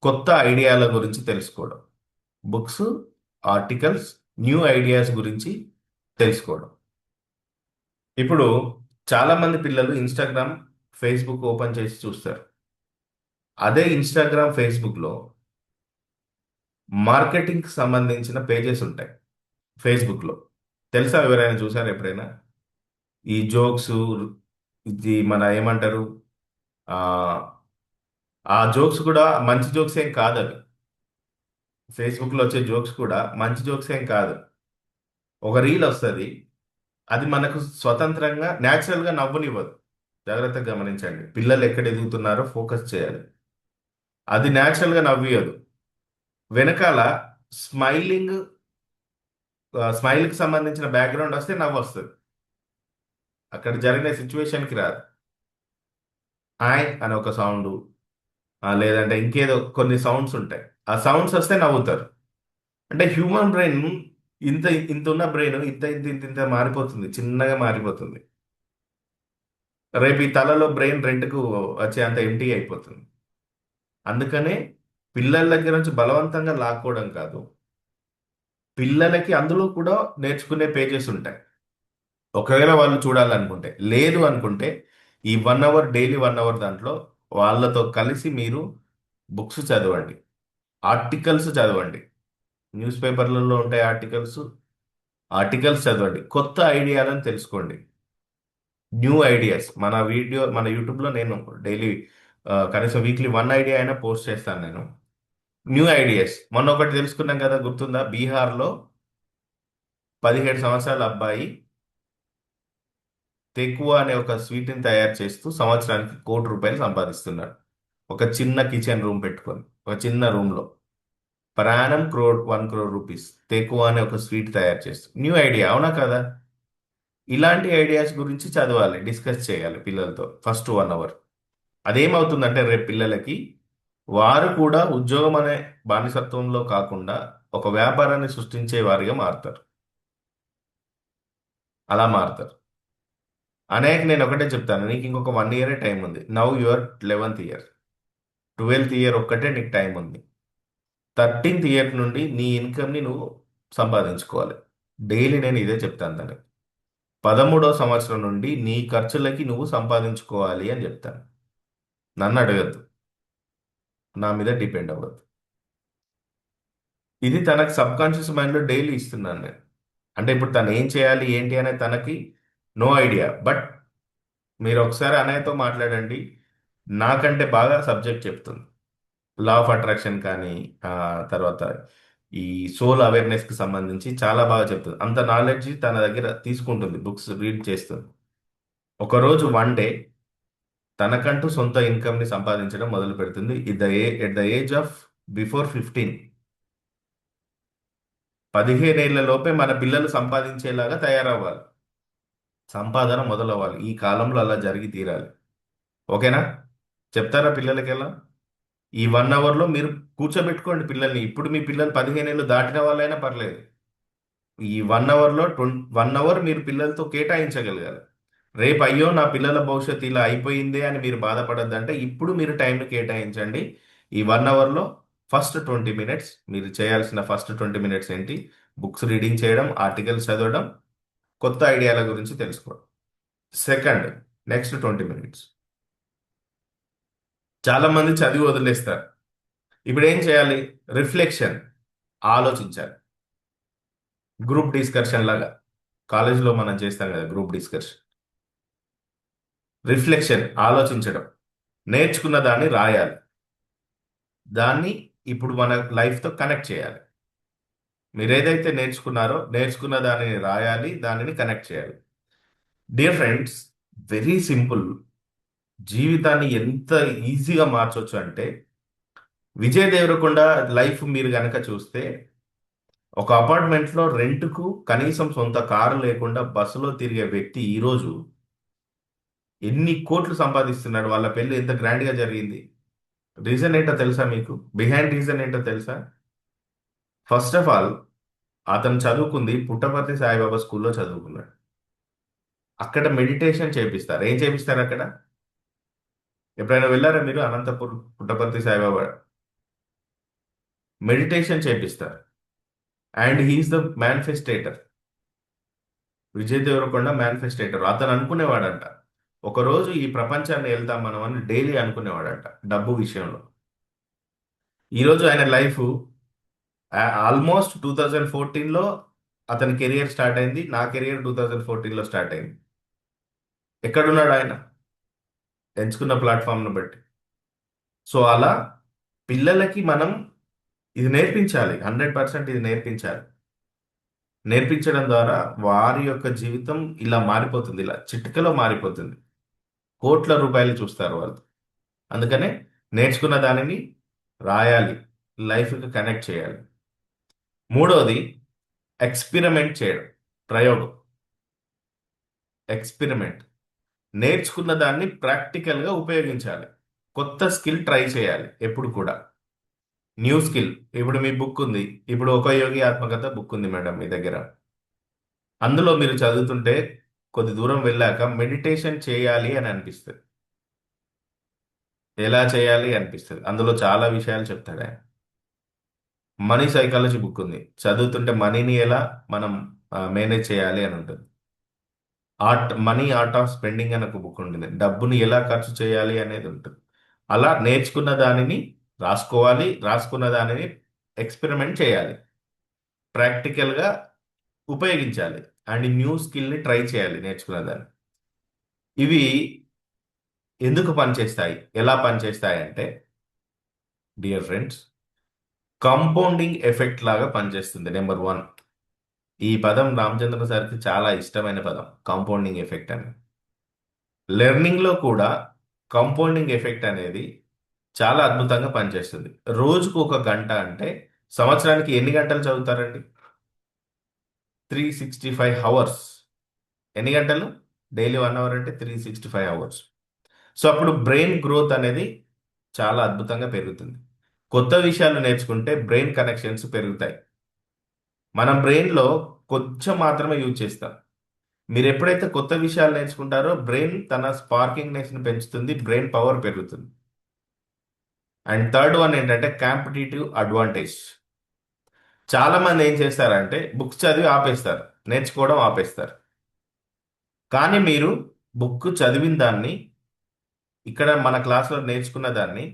కొత్త ఐడియాల గురించి తెలుసుకోవడం. బుక్స్, ఆర్టికల్స్, న్యూ ఐడియాస్ గురించి తెలుసుకోవడం. ఇప్పుడు చాలా మంది పిల్లలు ఇన్స్టాగ్రామ్, ఫేస్బుక్ ఓపెన్ చేసి చూస్తారు. అదే ఇన్స్టాగ్రామ్, ఫేస్బుక్లో మార్కెటింగ్కి సంబంధించిన పేజెస్ ఉంటాయి ఫేస్బుక్లో. తెలుసా? ఎవరైనా చూసారు ఎప్పుడైనా? ఈ జోక్స్, ఇది మన ఏమంటారు, ఆ ఆ జోక్స్ కూడా మంచి జోక్స్ ఏం కాదు అవి. ఫేస్బుక్లో వచ్చే జోక్స్ కూడా మంచి జోక్స్ ఏం కాదు. ఒక రీల్ వస్తుంది, అది మనకు స్వతంత్రంగా న్యాచురల్గా నవ్వునివ్వదు. జాగ్రత్తగా గమనించండి, పిల్లలు ఎక్కడ ఎదుగుతున్నారో ఫోకస్ చేయాలి. అది న్యాచురల్గా నవ్వియదు. వెనకాల స్మైలింగ్, స్మైల్కి సంబంధించిన బ్యాక్గ్రౌండ్ వస్తే నవ్వు వస్తుంది, అక్కడ జరిగిన సిచ్యువేషన్కి రాదు. ఆయ్ అని ఒక సౌండ్, లేదంటే ఇంకేదో కొన్ని సౌండ్స్ ఉంటాయి, ఆ సౌండ్స్ వస్తే నవ్వుతారు. అంటే హ్యూమన్ బ్రెయిన్ ఇంత ఇంత ఉన్న బ్రెయిన్ ఇంత ఇంత ఇంత ఇంత మారిపోతుంది, చిన్నగా మారిపోతుంది. రేపు ఈ తలలో బ్రెయిన్ రెంట్కు వచ్చే అంత ఎంటీ అయిపోతుంది. అందుకనే పిల్లల దగ్గర నుంచి బలవంతంగా లాక్కోవడం కాదు, పిల్లలకి అందులో కూడా నేర్చుకునే పేజెస్ ఉంటాయి. ఒకవేళ వాళ్ళు చూడాలనుకుంటే, లేదు అనుకుంటే ఈ 1 అవర్ డైలీ 1 అవర్ దాంట్లో వాళ్ళతో కలిసి మీరు బుక్స్ చదవండి, ఆర్టికల్స్ చదవండి. న్యూస్ పేపర్లలో ఉంటాయి ఆర్టికల్స్, ఆర్టికల్స్ చదవండి, కొత్త ఐడియాలను తెలుసుకోండి. న్యూ ఐడియాస్ మన యూట్యూబ్లో నేను డైలీ కనీసం వీక్లీ 1 ఐడియా అయినా పోస్ట్ చేస్తాను నేను. న్యూ ఐడియాస్ మొన్న ఒకటి తెలుసుకున్నాం కదా, గుర్తుందా? బీహార్లో 17 సంవత్సరాల అబ్బాయి తెకువ అనే ఒక స్వీట్ని తయారు చేస్తూ సంవత్సరానికి ₹1 కోటి సంపాదిస్తున్నాడు. ఒక చిన్న కిచెన్ రూమ్ పెట్టుకొని, ఒక చిన్న రూమ్లో ప్రయాణం క్రోడ్ ₹1 crore. తెకువ అనే ఒక స్వీట్ తయారు చేస్తూ, న్యూ ఐడియా, అవునా కదా? ఇలాంటి ఐడియాస్ గురించి చదవాలి, డిస్కస్ చేయాలి పిల్లలతో ఫస్ట్ 1 అవర్. అదేమవుతుందంటే రేపు పిల్లలకి వారు కూడా ఉద్యోగం అనే బానిసత్వంలో కాకుండా ఒక వ్యాపారాన్ని సృష్టించే వారిగా మారుతారు, అలా మారుతారు. అనేక నేను ఒకటే చెప్తాను, నీకు ఇంకొక 1 year టైం ఉంది. Now your 11th year, 12th year ఒక్కటే నీకు టైం ఉంది. 13th year నుండి నీ ఇన్కమ్ని నువ్వు సంపాదించుకోవాలి. డైలీ నేను ఇదే చెప్తాను దానికి. 13వ సంవత్సరం నుండి నీ ఖర్చులకి నువ్వు సంపాదించుకోవాలి అని చెప్తాను. నన్ను అడగద్దు, నా మీద డిపెండ్ అవ్వద్దు. ఇది తనకు సబ్ కాన్షియస్ మైండ్లో డైలీ ఇస్తున్నాను నేను. అంటే ఇప్పుడు తను ఏం చేయాలి ఏంటి అనేది తనకి నో ఐడియా. బట్ మీరు ఒకసారి అన్నయ్యతో మాట్లాడండి, నాకంటే బాగా సబ్జెక్ట్ చెప్తుంది. లా ఆఫ్ అట్రాక్షన్ కానీ, ఆ తర్వాత ఈ సోల్ అవేర్నెస్కి సంబంధించి చాలా బాగా చెప్తుంది. అంత నాలెడ్జ్ తన దగ్గర తీసుకుంటుంది, బుక్స్ రీడ్ చేస్తుంది. ఒకరోజు వన్ డే తనకంటూ సొంత ఇన్కమ్ని సంపాదించడం మొదలు పెడుతుంది. At the age of before 15. 15 ఏళ్ల లోపే మన పిల్లలు సంపాదించేలాగా తయారవ్వాలి, సంపాదన మొదలవ్వాలి. ఈ కాలంలో అలా జరిగి తీరాలి. ఓకేనా? చెప్తారా పిల్లలకి ఎలా? ఈ 1 అవర్లో మీరు కూర్చోబెట్టుకోండి పిల్లల్ని. ఇప్పుడు మీ పిల్లలు 15 ఏళ్ళు దాటిన వాళ్ళైనా పర్లేదు. ఈ 1 అవర్లో 1 అవర్ మీరు పిల్లలతో కేటాయించగలగాలి. రేపు అయ్యో నా పిల్లల భవిష్యత్తు ఇలా అయిపోయిందే అని మీరు బాధపడద్దంటే ఇప్పుడు మీరు టైంని కేటాయించండి. ఈ 1 అవర్లో ఫస్ట్ 20 మినిట్స్ మీరు చేయాల్సిన ఫస్ట్ 20 మినిట్స్ ఏంటి? బుక్స్ రీడింగ్ చేయడం, ఆర్టికల్స్ చదవడం, కొత్త ఐడియాల గురించి తెలుసుకోవడం. సెకండ్, నెక్స్ట్ 20 మినిట్స్ చాలా మంది చదివి వదిలేస్తారు. ఇప్పుడు ఏం చేయాలి? రిఫ్లెక్షన్, ఆలోచించాలి. గ్రూప్ డిస్కషన్ లాగా కాలేజీలో మనం చేస్తాం కదా, గ్రూప్ డిస్కషన్. రిఫ్లెక్షన్, ఆలోచించడం, నేర్చుకున్న దాన్ని రాయాలి, దాన్ని ఇప్పుడు మన లైఫ్తో కనెక్ట్ చేయాలి. మీరు ఏదైతే నేర్చుకున్నారో నేర్చుకున్న దానిని రాయాలి, దానిని కనెక్ట్ చేయాలి. Dear friends, very simple. జీవితాన్ని ఎంత ఈజీగా మార్చొచ్చు అంటే, విజయ్ దేవరకొండ లైఫ్ మీరు గనక చూస్తే, ఒక అపార్ట్మెంట్లో రెంట్కు కనీసం సొంత కారు లేకుండా బస్సులో తిరిగే వ్యక్తి ఈరోజు ఎన్ని కోట్లు సంపాదిస్తున్నాడు. వాళ్ళ పెళ్లి ఎంత గ్రాండ్గా జరిగింది. రీజన్ ఏంటో తెలుసా మీకు? బిహైండ్ రీజన్ ఏంటో తెలుసా? ఫస్ట్ ఆఫ్ ఆల్, అతను చదువుకుంది పుట్టపర్తి సాయిబాబా స్కూల్లో చదువుకున్నాడు. అక్కడ మెడిటేషన్ చేపిస్తారు. ఏం చేపిస్తారు అక్కడ? ఎప్పుడైనా వెళ్ళారా మీరు అనంతపూర్ పుట్టపర్తి సాయిబాబా? మెడిటేషన్ చేపిస్తారు. And he is the manifestor. Vijay Deverakonda manifestor. అతను అనుకునేవాడంట, ఒకరోజు ఈ ప్రపంచాన్ని వెళ్తాం మనం అని డైలీ అనుకునేవాడంట డబ్బు విషయంలో. ఈరోజు ఆయన లైఫ్ ఆల్మోస్ట్ 2014లో అతని కెరియర్ స్టార్ట్ అయింది. నా కెరియర్ 2014లో స్టార్ట్ అయింది. ఎక్కడున్నాడు ఆయన? ఎంచుకున్న ప్లాట్ఫామ్ను బట్టి. సో అలా పిల్లలకి మనం ఇది నేర్పించాలి, 100% ఇది నేర్పించాలి. నేర్పించడం ద్వారా వారి యొక్క జీవితం ఇలా మారిపోతుంది, ఇలా చిటికలో మారిపోతుంది. కోట్ల రూపాయలు చూస్తారు వాళ్ళు. అందుకనే నేర్చుకున్న దానిని రాయాలి, లైఫ్కి కనెక్ట్ చేయాలి. మూడోది, ఎక్స్పెరిమెంట్ చేయడం, ప్రయోగం. ఎక్స్పెరిమెంట్, నేర్చుకున్న దాన్ని ప్రాక్టికల్గా ఉపయోగించాలి. కొత్త స్కిల్ ట్రై చేయాలి ఎప్పుడు కూడా. New skill. ఇప్పుడు మీ బుక్ ఉంది, ఇప్పుడు ఒక యోగి ఆత్మకథ బుక్ ఉంది మేడం మీ దగ్గర. అందులో మీరు చదువుతుంటే కొద్ది దూరం వెళ్ళాక మెడిటేషన్ చేయాలి అని అనిపిస్తుంది. ఎలా చేయాలి అనిపిస్తుంది. అందులో చాలా విషయాలు చెప్తాడు ఆయన. మనీ సైకాలజీ బుక్ ఉంది, చదువుతుంటే మనీని ఎలా మనం మేనేజ్ చేయాలి అని ఉంటుంది. మనీ ఆర్ట్ ఆఫ్ స్పెండింగ్ అని ఒక బుక్ ఉంటుంది, డబ్బుని ఎలా ఖర్చు చేయాలి అనేది ఉంటుంది. అలా నేర్చుకున్న దానిని రాసుకోవాలి, రాసుకున్న దానిని ఎక్స్పెరిమెంట్ చేయాలి, ప్రాక్టికల్గా ఉపయోగించాలి, అండ్ న్యూ స్కిల్ని ట్రై చేయాలి నేర్చుకున్న దాన్ని. ఇవి ఎందుకు పనిచేస్తాయి, ఎలా పనిచేస్తాయి అంటే, డియర్ ఫ్రెండ్స్, కాంపౌండింగ్ ఎఫెక్ట్ లాగా పనిచేస్తుంది. నెంబర్ 1, ఈ పదం రామచంద్ర సార్కి చాలా ఇష్టమైన పదం, కాంపౌండింగ్ ఎఫెక్ట్ అని. లెర్నింగ్లో కూడా కాంపౌండింగ్ ఎఫెక్ట్ అనేది చాలా అద్భుతంగా పనిచేస్తుంది. రోజుకు 1 గంట అంటే సంవత్సరానికి ఎన్ని గంటలు చదువుతారండి? 365 అవర్స్. ఎన్ని గంటలు? డైలీ 1 అవర్ అంటే 365 అవర్స్. సో అప్పుడు బ్రెయిన్ గ్రోత్ అనేది చాలా అద్భుతంగా పెరుగుతుంది. కొత్త విషయాలు నేర్చుకుంటే బ్రెయిన్ కనెక్షన్స్ పెరుగుతాయి. మనం బ్రెయిన్లో కొంచెం మాత్రమే యూజ్ చేస్తాం. మీరు ఎప్పుడైతే కొత్త విషయాలు నేర్చుకుంటారో బ్రెయిన్ తన స్పార్కింగ్నెస్ని పెంచుతుంది, బ్రెయిన్ పవర్ పెరుగుతుంది. అండ్ థర్డ్ వన్ ఏంటంటే కాంపిటేటివ్ అడ్వాంటేజ్. చాలా మంది ఏం చేస్తారంటే బుక్స్ చదివి ఆపేస్తారు, నేర్చుకోవడం ఆపేస్తారు. కానీ మీరు బుక్ చదివిన దాన్ని, ఇక్కడ మన క్లాస్లో నేర్చుకున్న దాన్ని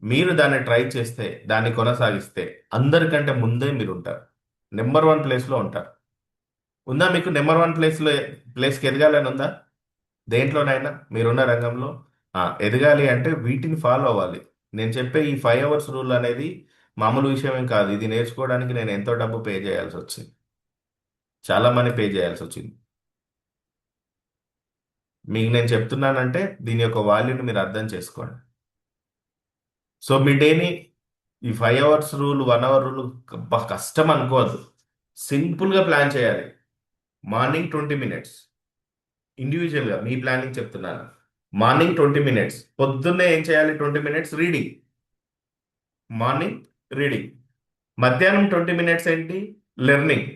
మీరు దాన్ని ట్రై చేస్తే, దాన్ని కొనసాగిస్తే అందరికంటే ముందే మీరు ఉంటారు. నెంబర్ వన్ ప్లేస్లో ఉంటారు. ఉందా మీకు నెంబర్ వన్ ప్లేస్కి ఎదగాలని ఉందా? దేంట్లోనైనా మీరున్న రంగంలో ఎదగాలి అంటే వీటిని ఫాలో అవ్వాలి. నేను చెప్పే ఈ 5 అవర్స్ రూల్ అనేది మామూలు విషయమేం కాదు. ఇది నేర్చుకోవడానికి నేను ఎంతో డబ్బు పే చేయాల్సి వచ్చింది. చాలా మనీ పే చేయాల్సి వచ్చింది. మీకు నేను చెప్తున్నానంటే దీని యొక్క వాల్యూని మీరు అర్థం చేసుకోండి. సో మీ డేని ఈ 5 అవర్స్ రూల్, 1 అవర్ రూల్ కష్టం అనుకోవద్దు. సింపుల్గా ప్లాన్ చేయాలి. మార్నింగ్ 20 మినిట్స్, ఇండివిజువల్గా మీ ప్లానింగ్ చెప్తున్నాను. మార్నింగ్ 20 మినిట్స్, పొద్దున్నే ఏం చేయాలి? 20 మినిట్స్ రీడింగ్, మార్నింగ్ రీడింగ్. మధ్యాహ్నం 20 మినిట్స్ ఏంటి? లెర్నింగ్,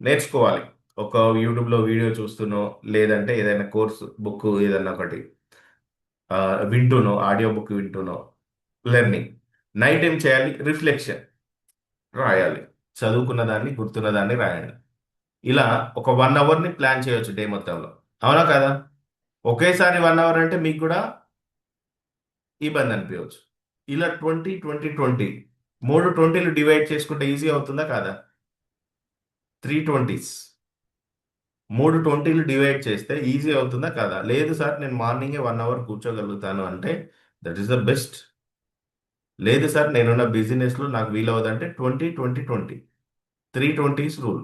నేర్చుకోవాలి. ఒక యూట్యూబ్లో వీడియో చూస్తూనో, లేదంటే ఏదైనా కోర్స్ బుక్ ఏదైనా ఒకటి వింటూనో, ఆడియో బుక్ వింటూనో లెర్నింగ్. నైట్ ఏం చేయాలి? రిఫ్లెక్షన్, రాయాలి. చదువుకున్న దాన్ని, గుర్తున్న దాన్ని రాయండి. ఇలా ఒక 1 అవర్ని ప్లాన్ చేయొచ్చు డే మొత్తంలో. అవునా కదా? ఒకేసారి 1 అవర్ అంటే మీకు కూడా ఇబ్బంది అనిపించవచ్చు. ఇలా 20 20 20, 3 20లు డివైడ్ చేసుకుంటే ఈజీ అవుతుందా కాదా? 3 20s, 3 20లు డివైడ్ చేస్తే ఈజీ అవుతుందా కాదా? లేదు సార్, నేను మార్నింగే 1 అవర్ కూర్చోగలుగుతాను అంటే దట్ ఈస్ ద బెస్ట్. లేదు సార్, నేనున్న బిజినెస్లో నాకు వీలవదంటే 20 20 20, 3 20s రూల్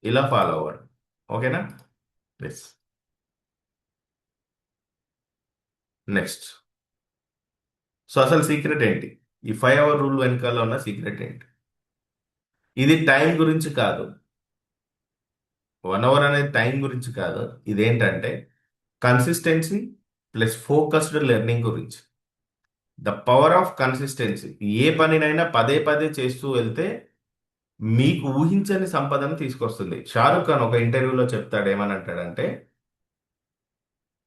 ఇలా ఫాలో అవ్వండి. ఓకేనా? ఎస్. నెక్స్ట్, సో అసలు సీక్రెట్ ఏంటి? ఈ 5 అవర్ రూల్ వెనకాల ఉన్న సీక్రెట్ ఏంటి? ఇది టైం గురించి కాదు. 1 అవర్ అనేది టైం గురించి కాదు. ఇదేంటంటే కన్సిస్టెన్సీ ప్లస్ ఫోకస్డ్ లెర్నింగ్ గురించి. The power of consistency. ఏ పనినైనా పదే పదే చేస్తూ వెళ్తే మీకు ఊహించని సంపదను తీసుకొస్తుంది. షారుఖ్ ఖాన్ ఒక ఇంటర్వ్యూలో చెప్తాడు, ఏమని అంటాడంటే,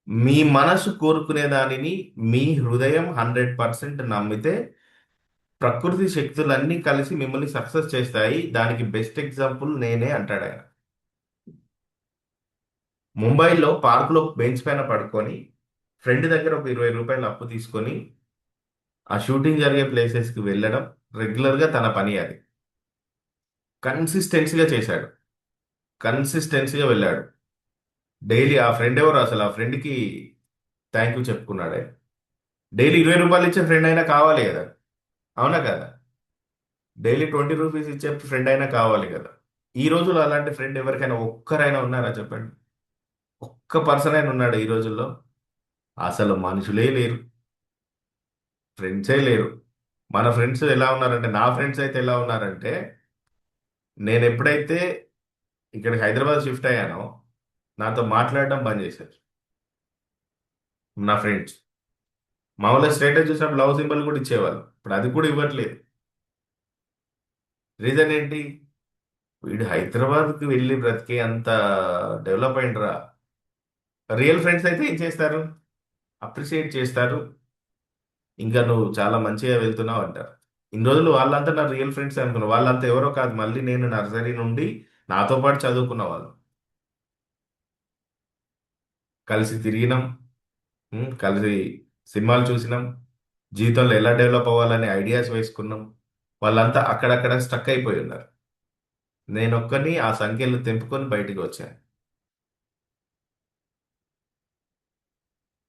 మీ మనసు కోరుకునే దానిని మీ హృదయం 100% నమ్మితే ప్రకృతి శక్తులన్నీ కలిసి మిమ్మల్ని సక్సెస్ చేస్తాయి. దానికి బెస్ట్ ఎగ్జాంపుల్ నేనే అంటాడు ఆయన. ముంబైలో పార్కులో బెంచ్ పైన పడుకొని ఫ్రెండ్ దగ్గర ఒక 20 రూపాయలు అప్పు తీసుకొని ఆ షూటింగ్ జరిగే ప్లేసెస్కి వెళ్ళడం రెగ్యులర్గా తన పని అది. కన్సిస్టెన్సీగా చేశాడు, కన్సిస్టెన్సీగా వెళ్ళాడు. డైలీ ఆ ఫ్రెండ్ ఎవరు అసలు? ఆ ఫ్రెండ్కి థ్యాంక్ యూ చెప్పుకున్నాడు ఆయన. డైలీ 20 రూపాయలు ఇచ్చే ఫ్రెండ్ అయినా కావాలి కదా? అవునా కదా? డైలీ 20 రూపీస్ ఇచ్చే ఫ్రెండ్ అయినా కావాలి కదా? ఈ రోజుల్లో అలాంటి ఫ్రెండ్ ఎవరికైనా ఒక్కరైనా ఉన్నారా చెప్పండి? ఒక్క పర్సన్ అయినా ఉన్నాడు ఈ రోజుల్లో? అసలు మనుషులే లేరు, ఫ్రెండ్సే లేరు. మన ఫ్రెండ్స్ ఎలా ఉన్నారంటే, నా ఫ్రెండ్స్ అయితే ఎలా ఉన్నారంటే, నేను ఎప్పుడైతే ఇక్కడికి హైదరాబాద్ షిఫ్ట్ అయ్యానో నాతో మాట్లాడడం బంద్ చేశారు నా ఫ్రెండ్స్. మామూలుగా స్టేటస్ చూసినప్పుడు లవ్ సింబల్ కూడా ఇచ్చేవాళ్ళు, ఇప్పుడు అది కూడా ఇవ్వట్లేదు. రీజన్ ఏంటి? వీడు హైదరాబాద్కి వెళ్ళి బ్రతికే అంత డెవలప్ అయిండ్రా. రియల్ ఫ్రెండ్స్ అయితే ఏం చేస్తారు? అప్రిషియేట్ చేస్తారు. ఇంకా నువ్వు చాలా మంచిగా వెళ్తున్నావు అంటారు. ఇన్ని రోజులు వాళ్ళంతా నా రియల్ ఫ్రెండ్స్ అనుకున్నా. వాళ్ళంతా ఎవరో కాదు, మళ్ళీ నేను నర్సరీ నుండి నాతో పాటు చదువుకున్న వాళ్ళు. కలిసి తిరిగినాం, కలిసి సినిమాలు చూసినాం, జీవితంలో ఎలా డెవలప్ అవ్వాలని ఐడియాస్ వేసుకున్నాం. వాళ్ళంతా అక్కడక్కడ స్టక్ అయిపోయి ఉన్నారు. నేను ఒక్కని ఆ సంఖ్యలు తెంపుకొని బయటికి వచ్చాను.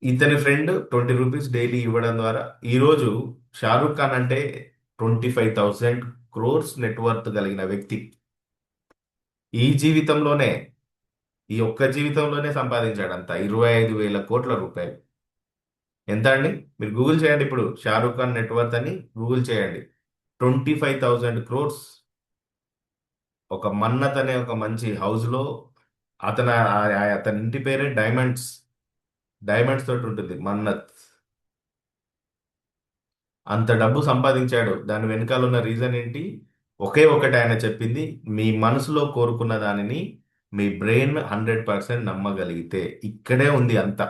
ఇతని ఫ్రెండ్ 20 రూపీస్ డైలీ ఇవ్వడం ద్వారా ఈరోజు షారూఖ్ ఖాన్ అంటే 25,000 crores నెట్వర్త్ కలిగిన వ్యక్తి. ఈ జీవితంలోనే, ఈ ఒక్క జీవితంలోనే సంపాదించాడు అంత 25,000 కోట్ల రూపాయలు. ఎంత అండి? మీరు గూగుల్ చేయండి ఇప్పుడు, షారూఖ్ ఖాన్ నెట్వర్త్ అని గూగుల్ చేయండి. 25,000 crores. ఒక మన్నత్ అనే ఒక మంచి హౌస్ లో అతని ఇంటి పేరే డైమండ్స్. డైమండ్స్ తోటి ఉంటుంది మన్నత్. అంత డబ్బు సంపాదించాడు. దాని వెనకాల ఉన్న రీజన్ ఏంటి? ఒకే ఒకటి ఆయన చెప్పింది, మీ మనసులో కోరుకున్న దానిని మీ బ్రెయిన్ 100% నమ్మగలిగితే. ఇక్కడే ఉంది అంతా.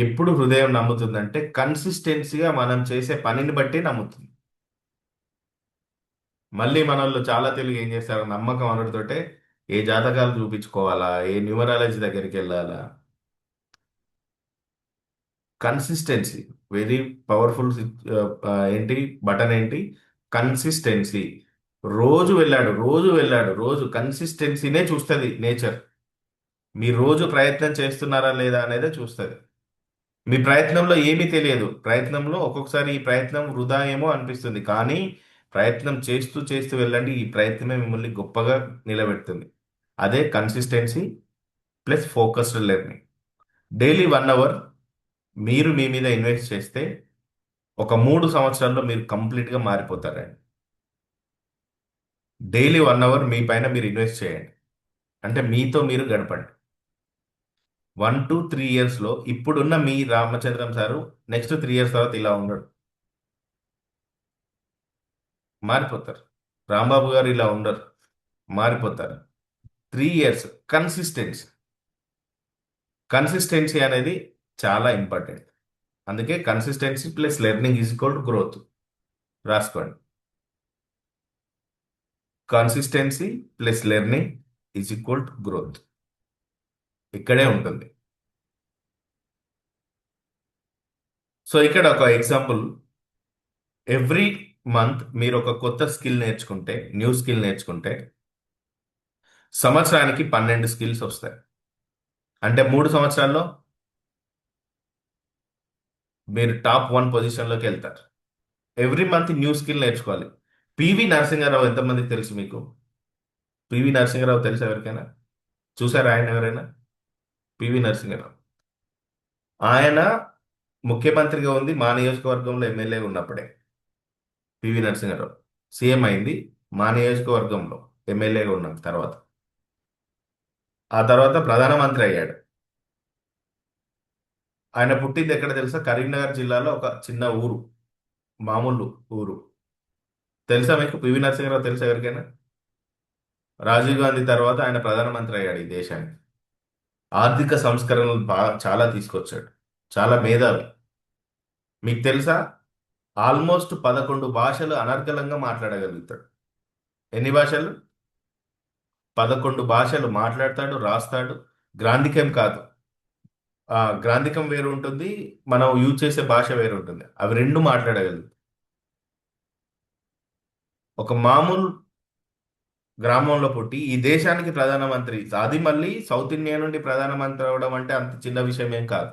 ఎప్పుడు హృదయం నమ్ముతుందంటే కన్సిస్టెన్సీగా మనం చేసే పనిని బట్టి నమ్ముతుంది. మళ్ళీ మనోళ్ళు చాలా తెలుగు ఏం చేస్తారు, నమ్మకం అనడితోటే ఏ జాతకాలు చూపించుకోవాలా, ఏ న్యూమరాలజీ దగ్గరికి వెళ్ళాలా. Consistency very powerful. ఏంటి బటన్ ఏంటి? కన్సిస్టెన్సీ. రోజు కన్సిస్టెన్సీనే చూస్తుంది నేచర్. మీ రోజు ప్రయత్నం చేస్తున్నారా లేదా అనేదే చూస్తుంది. మీ ప్రయత్నంలో ఏమీ తెలియదు. ప్రయత్నంలో ఒక్కొక్కసారి ఈ ప్రయత్నం వృధా ఏమో అనిపిస్తుంది, కానీ ప్రయత్నం చేస్తూ చేస్తూ వెళ్ళండి. ఈ ప్రయత్నమే మిమ్మల్ని గొప్పగా నిలబెడుతుంది. అదే consistency plus focused learning. Daily 1 hour మీరు మీ మీద ఇన్వెస్ట్ చేస్తే ఒక 3 సంవత్సరాల్లో మీరు కంప్లీట్గా మారిపోతారండి. డైలీ 1 అవర్ మీ పైన మీరు ఇన్వెస్ట్ చేయండి. అంటే మీతో మీరు గడపండి. 1 to 3 yearsలో ఇప్పుడున్న మీ రామచంద్రం సారు నెక్స్ట్ 3 years తర్వాత ఇలా ఉండడు, మారిపోతారు. రాంబాబు గారు ఇలా ఉండరు, మారిపోతారు. 3 years కన్సిస్టెన్సీ. కన్సిస్టెన్సీ అనేది చాలా ఇంపార్టెంట్. అందుకే consistency plus learning is equal to growth. రాసుకోండి. Consistency plus learning is equal to growth. ఇక్కడే ఉంటుంది. సో ఇక్కడ ఒక ఎగ్జాంపుల్. ఎవ్రీ మంత్ మీరు ఒక కొత్త స్కిల్ నేర్చుకుంటే, న్యూ స్కిల్ నేర్చుకుంటే సంవత్సరానికి 12 స్కిల్స్ వస్తాయి. అంటే 3 సంవత్సరాల్లో మీరు టాప్ 1 పొజిషన్లోకి వెళ్తారు. ఎవ్రీ మంత్ న్యూ స్కిల్ నేర్చుకోవాలి. పివి నరసింహారావు ఎంతమందికి తెలుసు మీకు? పివి నరసింహారావు తెలుసు ఎవరికైనా? చూసారా ఆయన ఎవరైనా? పివి నరసింహారావు ఆయన ముఖ్యమంత్రిగా ఉంది మా నియోజకవర్గంలో ఎమ్మెల్యే ఉన్నప్పుడే. పివి నరసింహారావు సీఎం అయింది మా నియోజకవర్గంలో ఎమ్మెల్యేగా ఉన్న తర్వాత. ఆ తర్వాత ప్రధానమంత్రి అయ్యాడు. ఆయన పుట్టింది ఎక్కడ తెలుసా? కరీంనగర్ జిల్లాలో ఒక చిన్న ఊరు, మామూలు ఊరు. తెలుసా మీకు పివి నరసింహారావు? తెలుసా ఎవరికైనా? రాజీవ్ గాంధీ తర్వాత ఆయన ప్రధానమంత్రి అయ్యాడు ఈ దేశానికి. ఆర్థిక సంస్కరణలు బాగా చాలా తీసుకొచ్చాడు. చాలా మేధావి. మీకు తెలుసా? ఆల్మోస్ట్ 11 భాషలు అనర్గళంగా మాట్లాడగలుగుతాడు. ఎన్ని భాషలు? 11 భాషలు మాట్లాడతాడు, రాస్తాడు. గ్రాంధికం కాదు, గ్రాంధికం వేరు ఉంటుంది, మనం యూజ్ చేసే భాష వేరు ఉంటుంది. అవి రెండు మాట్లాడగలదు. ఒక మామూలు గ్రామంలో పుట్టి ఈ దేశానికి ప్రధానమంత్రి, అది మళ్ళీ సౌత్ ఇండియా నుండి ప్రధానమంత్రి అవడం అంటే అంత చిన్న విషయం ఏం కాదు.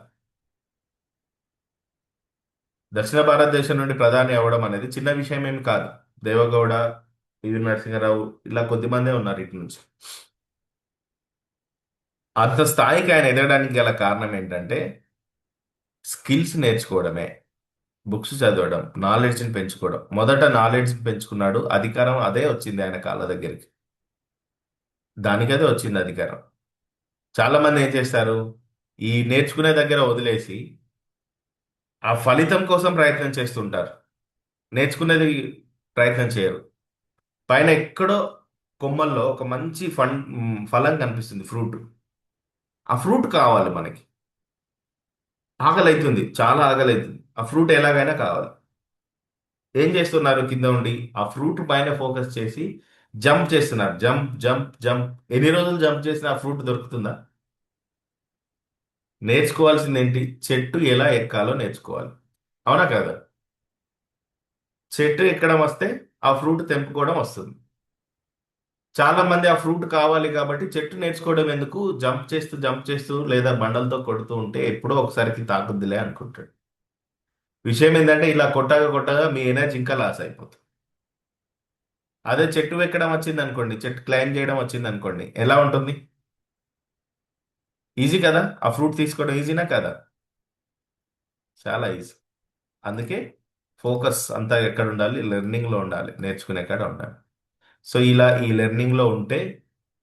దక్షిణ భారతదేశం నుండి ప్రధాని అవ్వడం అనేది చిన్న విషయం ఏమి కాదు. దేవగౌడ, పివి నరసింహారావు ఇలా కొద్దిమందే ఉన్నారు ఇటు నుంచి. అంత స్థాయికి ఆయన ఎదగడానికి గల కారణం ఏంటంటే స్కిల్స్ నేర్చుకోవడమే, బుక్స్ చదవడం, నాలెడ్జ్ని పెంచుకోవడం. మొదట నాలెడ్జ్ పెంచుకున్నాడు, అధికారం అదే వచ్చింది ఆయన కాళ్ళ దగ్గరికి. దానికదే వచ్చింది అధికారం. చాలా మంది ఏం చేస్తారు, ఈ నేర్చుకునే దగ్గర వదిలేసి ఆ ఫలితం కోసం ప్రయత్నం చేస్తుంటారు, నేర్చుకునేది ప్రయత్నం చేయరు. పైన ఎక్కడో కొమ్మల్లో ఒక మంచి ఫలం కనిపిస్తుంది, ఫ్రూట్. ఆ ఫ్రూట్ కావాలి మనకి. ఆకలి అవుతుంది, చాలా ఆకలి అవుతుంది. ఆ ఫ్రూట్ ఎలాగైనా కావాలి. ఏం చేస్తున్నారు? కింద ఉండి ఆ ఫ్రూట్ పైన ఫోకస్ చేసి జంప్ చేస్తున్నారు. Jump jump jump. ఎన్ని రోజులు జంప్ చేసినా ఆ ఫ్రూట్ దొరుకుతుందా? నేర్చుకోవాల్సింది ఏంటి? చెట్టు ఎలా ఎక్కాలో నేర్చుకోవాలి. అవునా కదా? చెట్టు ఎక్కడం వస్తే ఆ ఫ్రూట్ తెంపుకోవడం వస్తుంది. చాలా మంది ఆ ఫ్రూట్ కావాలి కాబట్టి చెట్టు నేర్చుకోవడం ఎందుకు, జంప్ చేస్తూ లేదా బండలతో కొడుతూ ఉంటే ఎప్పుడో ఒకసారికి తాకుద్దిలే అనుకుంటాడు. విషయం ఏంటంటే ఇలా కొట్టగా కొట్టగా మీ ఎనర్జీ ఇంకా లాస్ అయిపోతుంది. అదే చెట్టు ఎక్కడం వచ్చింది అనుకోండి, చెట్టు క్లైమ్ చేయడం వచ్చింది అనుకోండి, ఎలా ఉంటుంది? ఈజీ కదా? ఆ ఫ్రూట్ తీసుకోవడం ఈజీనా కదా? చాలా ఈజీ. అందుకే ఫోకస్ అంతా ఎక్కడ ఉండాలి? లెర్నింగ్లో ఉండాలి, నేర్చుకునే కాడ ఉండాలి. సో ఇలా ఈ లెర్నింగ్లో ఉంటే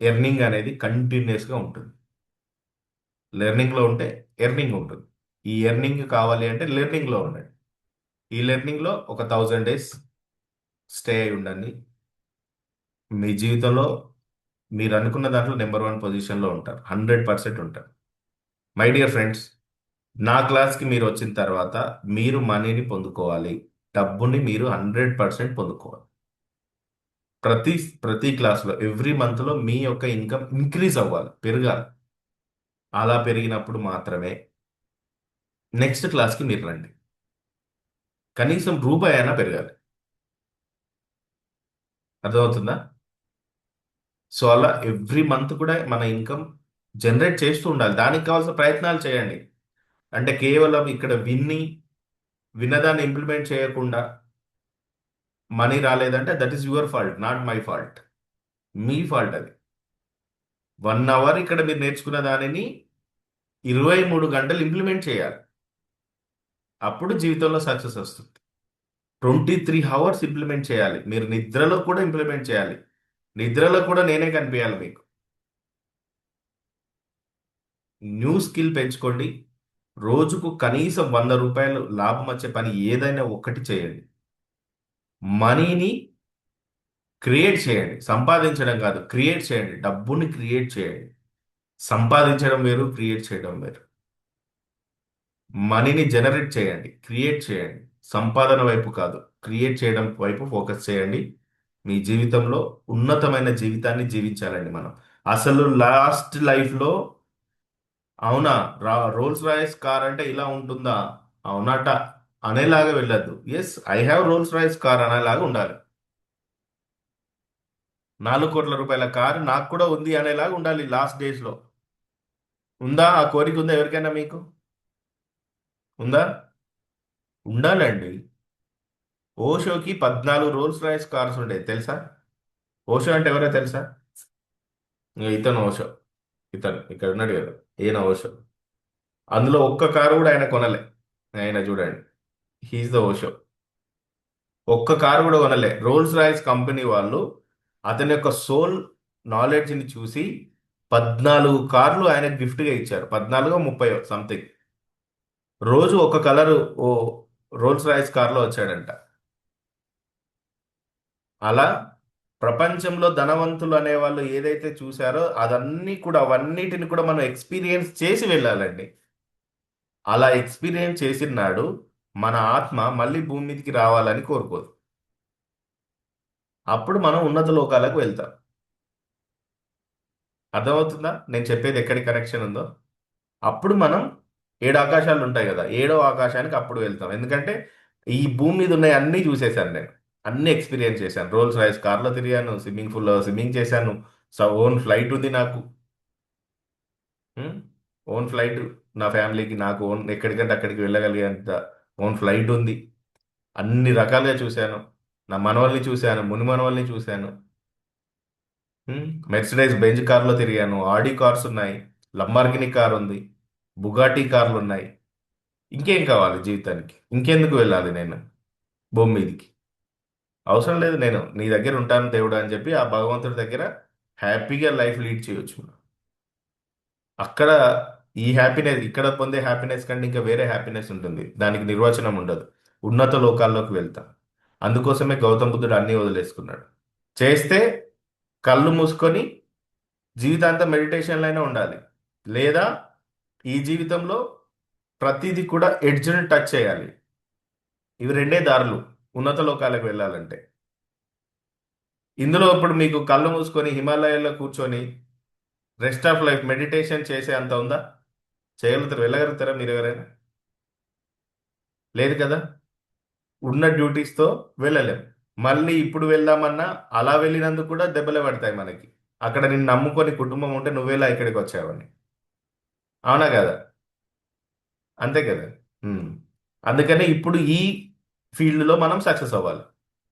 ఎర్నింగ్ అనేది కంటిన్యూస్గా ఉంటుంది. లెర్నింగ్లో ఉంటే ఎర్నింగ్ ఉంటుంది. ఈ ఎర్నింగ్ కావాలి అంటే లెర్నింగ్లో ఉండండి. ఈ లెర్నింగ్లో ఒక 1000 days స్టే అయి ఉండండి. మీ జీవితంలో మీరు అనుకున్న దాంట్లో నెంబర్ 1 పొజిషన్లో ఉంటారు, 100% ఉంటారు. మై డియర్ ఫ్రెండ్స్, నా క్లాస్కి మీరు వచ్చిన తర్వాత మీరు మనీని పొందుకోవాలి, డబ్బుని మీరు 100% పొందుకోవాలి. ప్రతి ప్రతి క్లాస్లో ఎవ్రీ మంత్లో మీ యొక్క ఇన్కమ్ ఇంక్రీజ్ అవ్వాలి, పెరగాలి. అలా పెరిగినప్పుడు మాత్రమే నెక్స్ట్ క్లాస్కి మీరు రండి. కనీసం రూపాయి అయినా పెరగాలి. అర్థమవుతుందా? సో అలా ఎవ్రీ మంత్ కూడా మన ఇన్కమ్ జనరేట్ చేస్తూ ఉండాలి. దానికి కావాల్సిన ప్రయత్నాలు చేయండి. అంటే కేవలం ఇక్కడ విన్నదాన్ని ఇంప్లిమెంట్ చేయకుండా మనీ రాలేదంటే that is your fault, not my fault. Me fault అది. 1 అవర్ ఇక్కడ మీరు నేర్చుకున్న దానిని 23 గంటలు ఇంప్లిమెంట్ చేయాలి. అప్పుడు జీవితంలో సక్సెస్ వస్తుంది. 23 అవర్స్ ఇంప్లిమెంట్ చేయాలి. మీరు నిద్రలో కూడా ఇంప్లిమెంట్ చేయాలి. నిద్రలో కూడా నేనే కనిపించాలి మీకు. న్యూ స్కిల్ పెంచుకోండి. రోజుకు కనీసం రూ. 100 లాభం వచ్చే పని ఏదైనా ఒక్కటి చేయండి. మనీని క్రియేట్ చేయండి. సంపాదించడం కాదు, క్రియేట్ చేయండి. డబ్బుని క్రియేట్ చేయండి. సంపాదించడం వేరు, క్రియేట్ చేయడం వేరు. మనీని జనరేట్ చేయండి, క్రియేట్ చేయండి. సంపాదన వైపు కాదు, క్రియేట్ చేయడం వైపు ఫోకస్ చేయండి. మీ జీవితంలో ఉన్నతమైన జీవితాన్ని జీవించాలండి మనం. అసలు లాస్ట్ లైఫ్లో అవునా రోల్స్ రాయిస్ కార్ అంటే ఇలా ఉంటుందా, అవునాట అనేలాగా వెళ్ళొద్దు. Yes, I have Rolls Royce car అనేలాగా ఉండాలి. 4 కోట్ల రూపాయల కారు నాకు కూడా ఉంది అనేలాగా ఉండాలి లాస్ట్ డేస్లో. ఉందా? ఆ కోరిక ఉందా ఎవరికైనా మీకు? ఉందా? ఉండాలండి. ఓషోకి 14 రోల్స్ రాయిస్ కార్స్ ఉండేది తెలుసా? ఓషో అంటే ఎవరో తెలుసా? ఇంక ఇతను ఓషో. ఇతను ఇక్కడ ఉన్నాడు కదా, ఈయన ఓషో. అందులో ఒక్క కారు కూడా ఆయన కొనలే. ఆయన చూడండి, హీఈస్ ద ఓషో. ఒక్క కారు కూడా కొనలే. రోల్స్ రాయిస్ కంపెనీ వాళ్ళు అతని యొక్క సోల్ నాలెడ్జ్ని చూసి 14 కార్లు ఆయన గిఫ్ట్గా ఇచ్చారు. 14 30 సంథింగ్. రోజు ఒక కలరు ఓ రోల్స్ రాయిస్ కార్లో వచ్చాడంట. అలా ప్రపంచంలో ధనవంతులు అనేవాళ్ళు ఏదైతే చూశారో అదన్నీ కూడా అవన్నిటిని కూడా మనం ఎక్స్పీరియన్స్ చేసి వెళ్ళాలండి. అలా ఎక్స్పీరియన్స్ చేసిన నాడు మన ఆత్మ మళ్ళీ భూమి మీదకి రావాలని కోరుకోదు. అప్పుడు మనం ఉన్నత లోకాలకు వెళ్తాం. అర్థమవుతుందా నేను చెప్పేది ఎక్కడి కనెక్షన్ ఉందో? అప్పుడు మనం 7 ఆకాశాలు ఉంటాయి కదా, 7వ ఆకాశానికి అప్పుడు వెళ్తాం. ఎందుకంటే ఈ భూమి మీద ఉన్నాయి అన్నీ చూసేశాను నేను. అన్ని ఎక్స్పీరియన్స్ చేశాను. రోల్స్ రాయిస్ కార్లో తిరిగాను, స్విమ్మింగ్ పూల్లో స్విమ్మింగ్ చేశాను. ఓన్ ఫ్లైట్ ఉంది నాకు. Own flight. నా ఫ్యామిలీకి నాకు ఓన్ ఎక్కడికంటే అక్కడికి వెళ్ళగలిగేంత ఓన్ ఫ్లైట్ ఉంది. అన్ని రకాలుగా చూశాను. నా మనవల్ని చూశాను, ముని మనవల్ని చూశాను. మెర్సిడైజ్ బెంజ్ కార్లో తిరిగాను. ఆడి కార్స్ ఉన్నాయి, లంబార్గిని కార్ ఉంది, బుగాటీ కార్లు ఉన్నాయి. ఇంకేం కావాలి జీవితానికి? ఇంకెందుకు వెళ్ళాలి నేను భూమి మీదకి? అవసరం లేదు. నేను నీ దగ్గర ఉంటాను దేవుడు అని చెప్పి ఆ భగవంతుడి దగ్గర హ్యాపీగా లైఫ్ లీడ్ చేయొచ్చు. అక్కడ ఈ హ్యాపీనెస్, ఇక్కడ పొందే హ్యాపీనెస్ కంటే ఇంకా వేరే హ్యాపీనెస్ ఉంటుంది. దానికి నిర్వచనం ఉండదు. ఉన్నత లోకాల్లోకి వెళ్తాం. అందుకోసమే గౌతమ బుద్ధుడు అన్నీ వదిలేసుకున్నాడు. చేస్తే కళ్ళు మూసుకొని జీవితాంతం మెడిటేషన్లో అయినా ఉండాలి, లేదా ఈ జీవితంలో ప్రతిదీ కూడా ఎడ్జ్ని టచ్ చేయాలి. ఇవి రెండే దారులు ఉన్నత లోకాలకు వెళ్ళాలంటే. ఇందులో ఇప్పుడు మీకు కళ్ళు మూసుకొని హిమాలయాల్లో కూర్చొని రెస్ట్ ఆఫ్ లైఫ్ మెడిటేషన్ చేసే అంత ఉందా? చేయగలుగుతారు? వెళ్ళగలుగుతారా మీరు ఎవరైనా? లేదు కదా. ఉన్న డ్యూటీస్తో వెళ్ళలేం. మళ్ళీ ఇప్పుడు వెళ్దామన్నా అలా వెళ్ళినందుకు కూడా దెబ్బలే పడతాయి మనకి. అక్కడ నిన్ను నమ్ముకొని కుటుంబం ఉంటే నువ్వేలా ఇక్కడికి వచ్చావని. అవునా కదా? అంతే కదా. ఉమ్. అందుకనే ఇప్పుడు ఈ ఫీల్డ్లో మనం సక్సెస్ అవ్వాలి.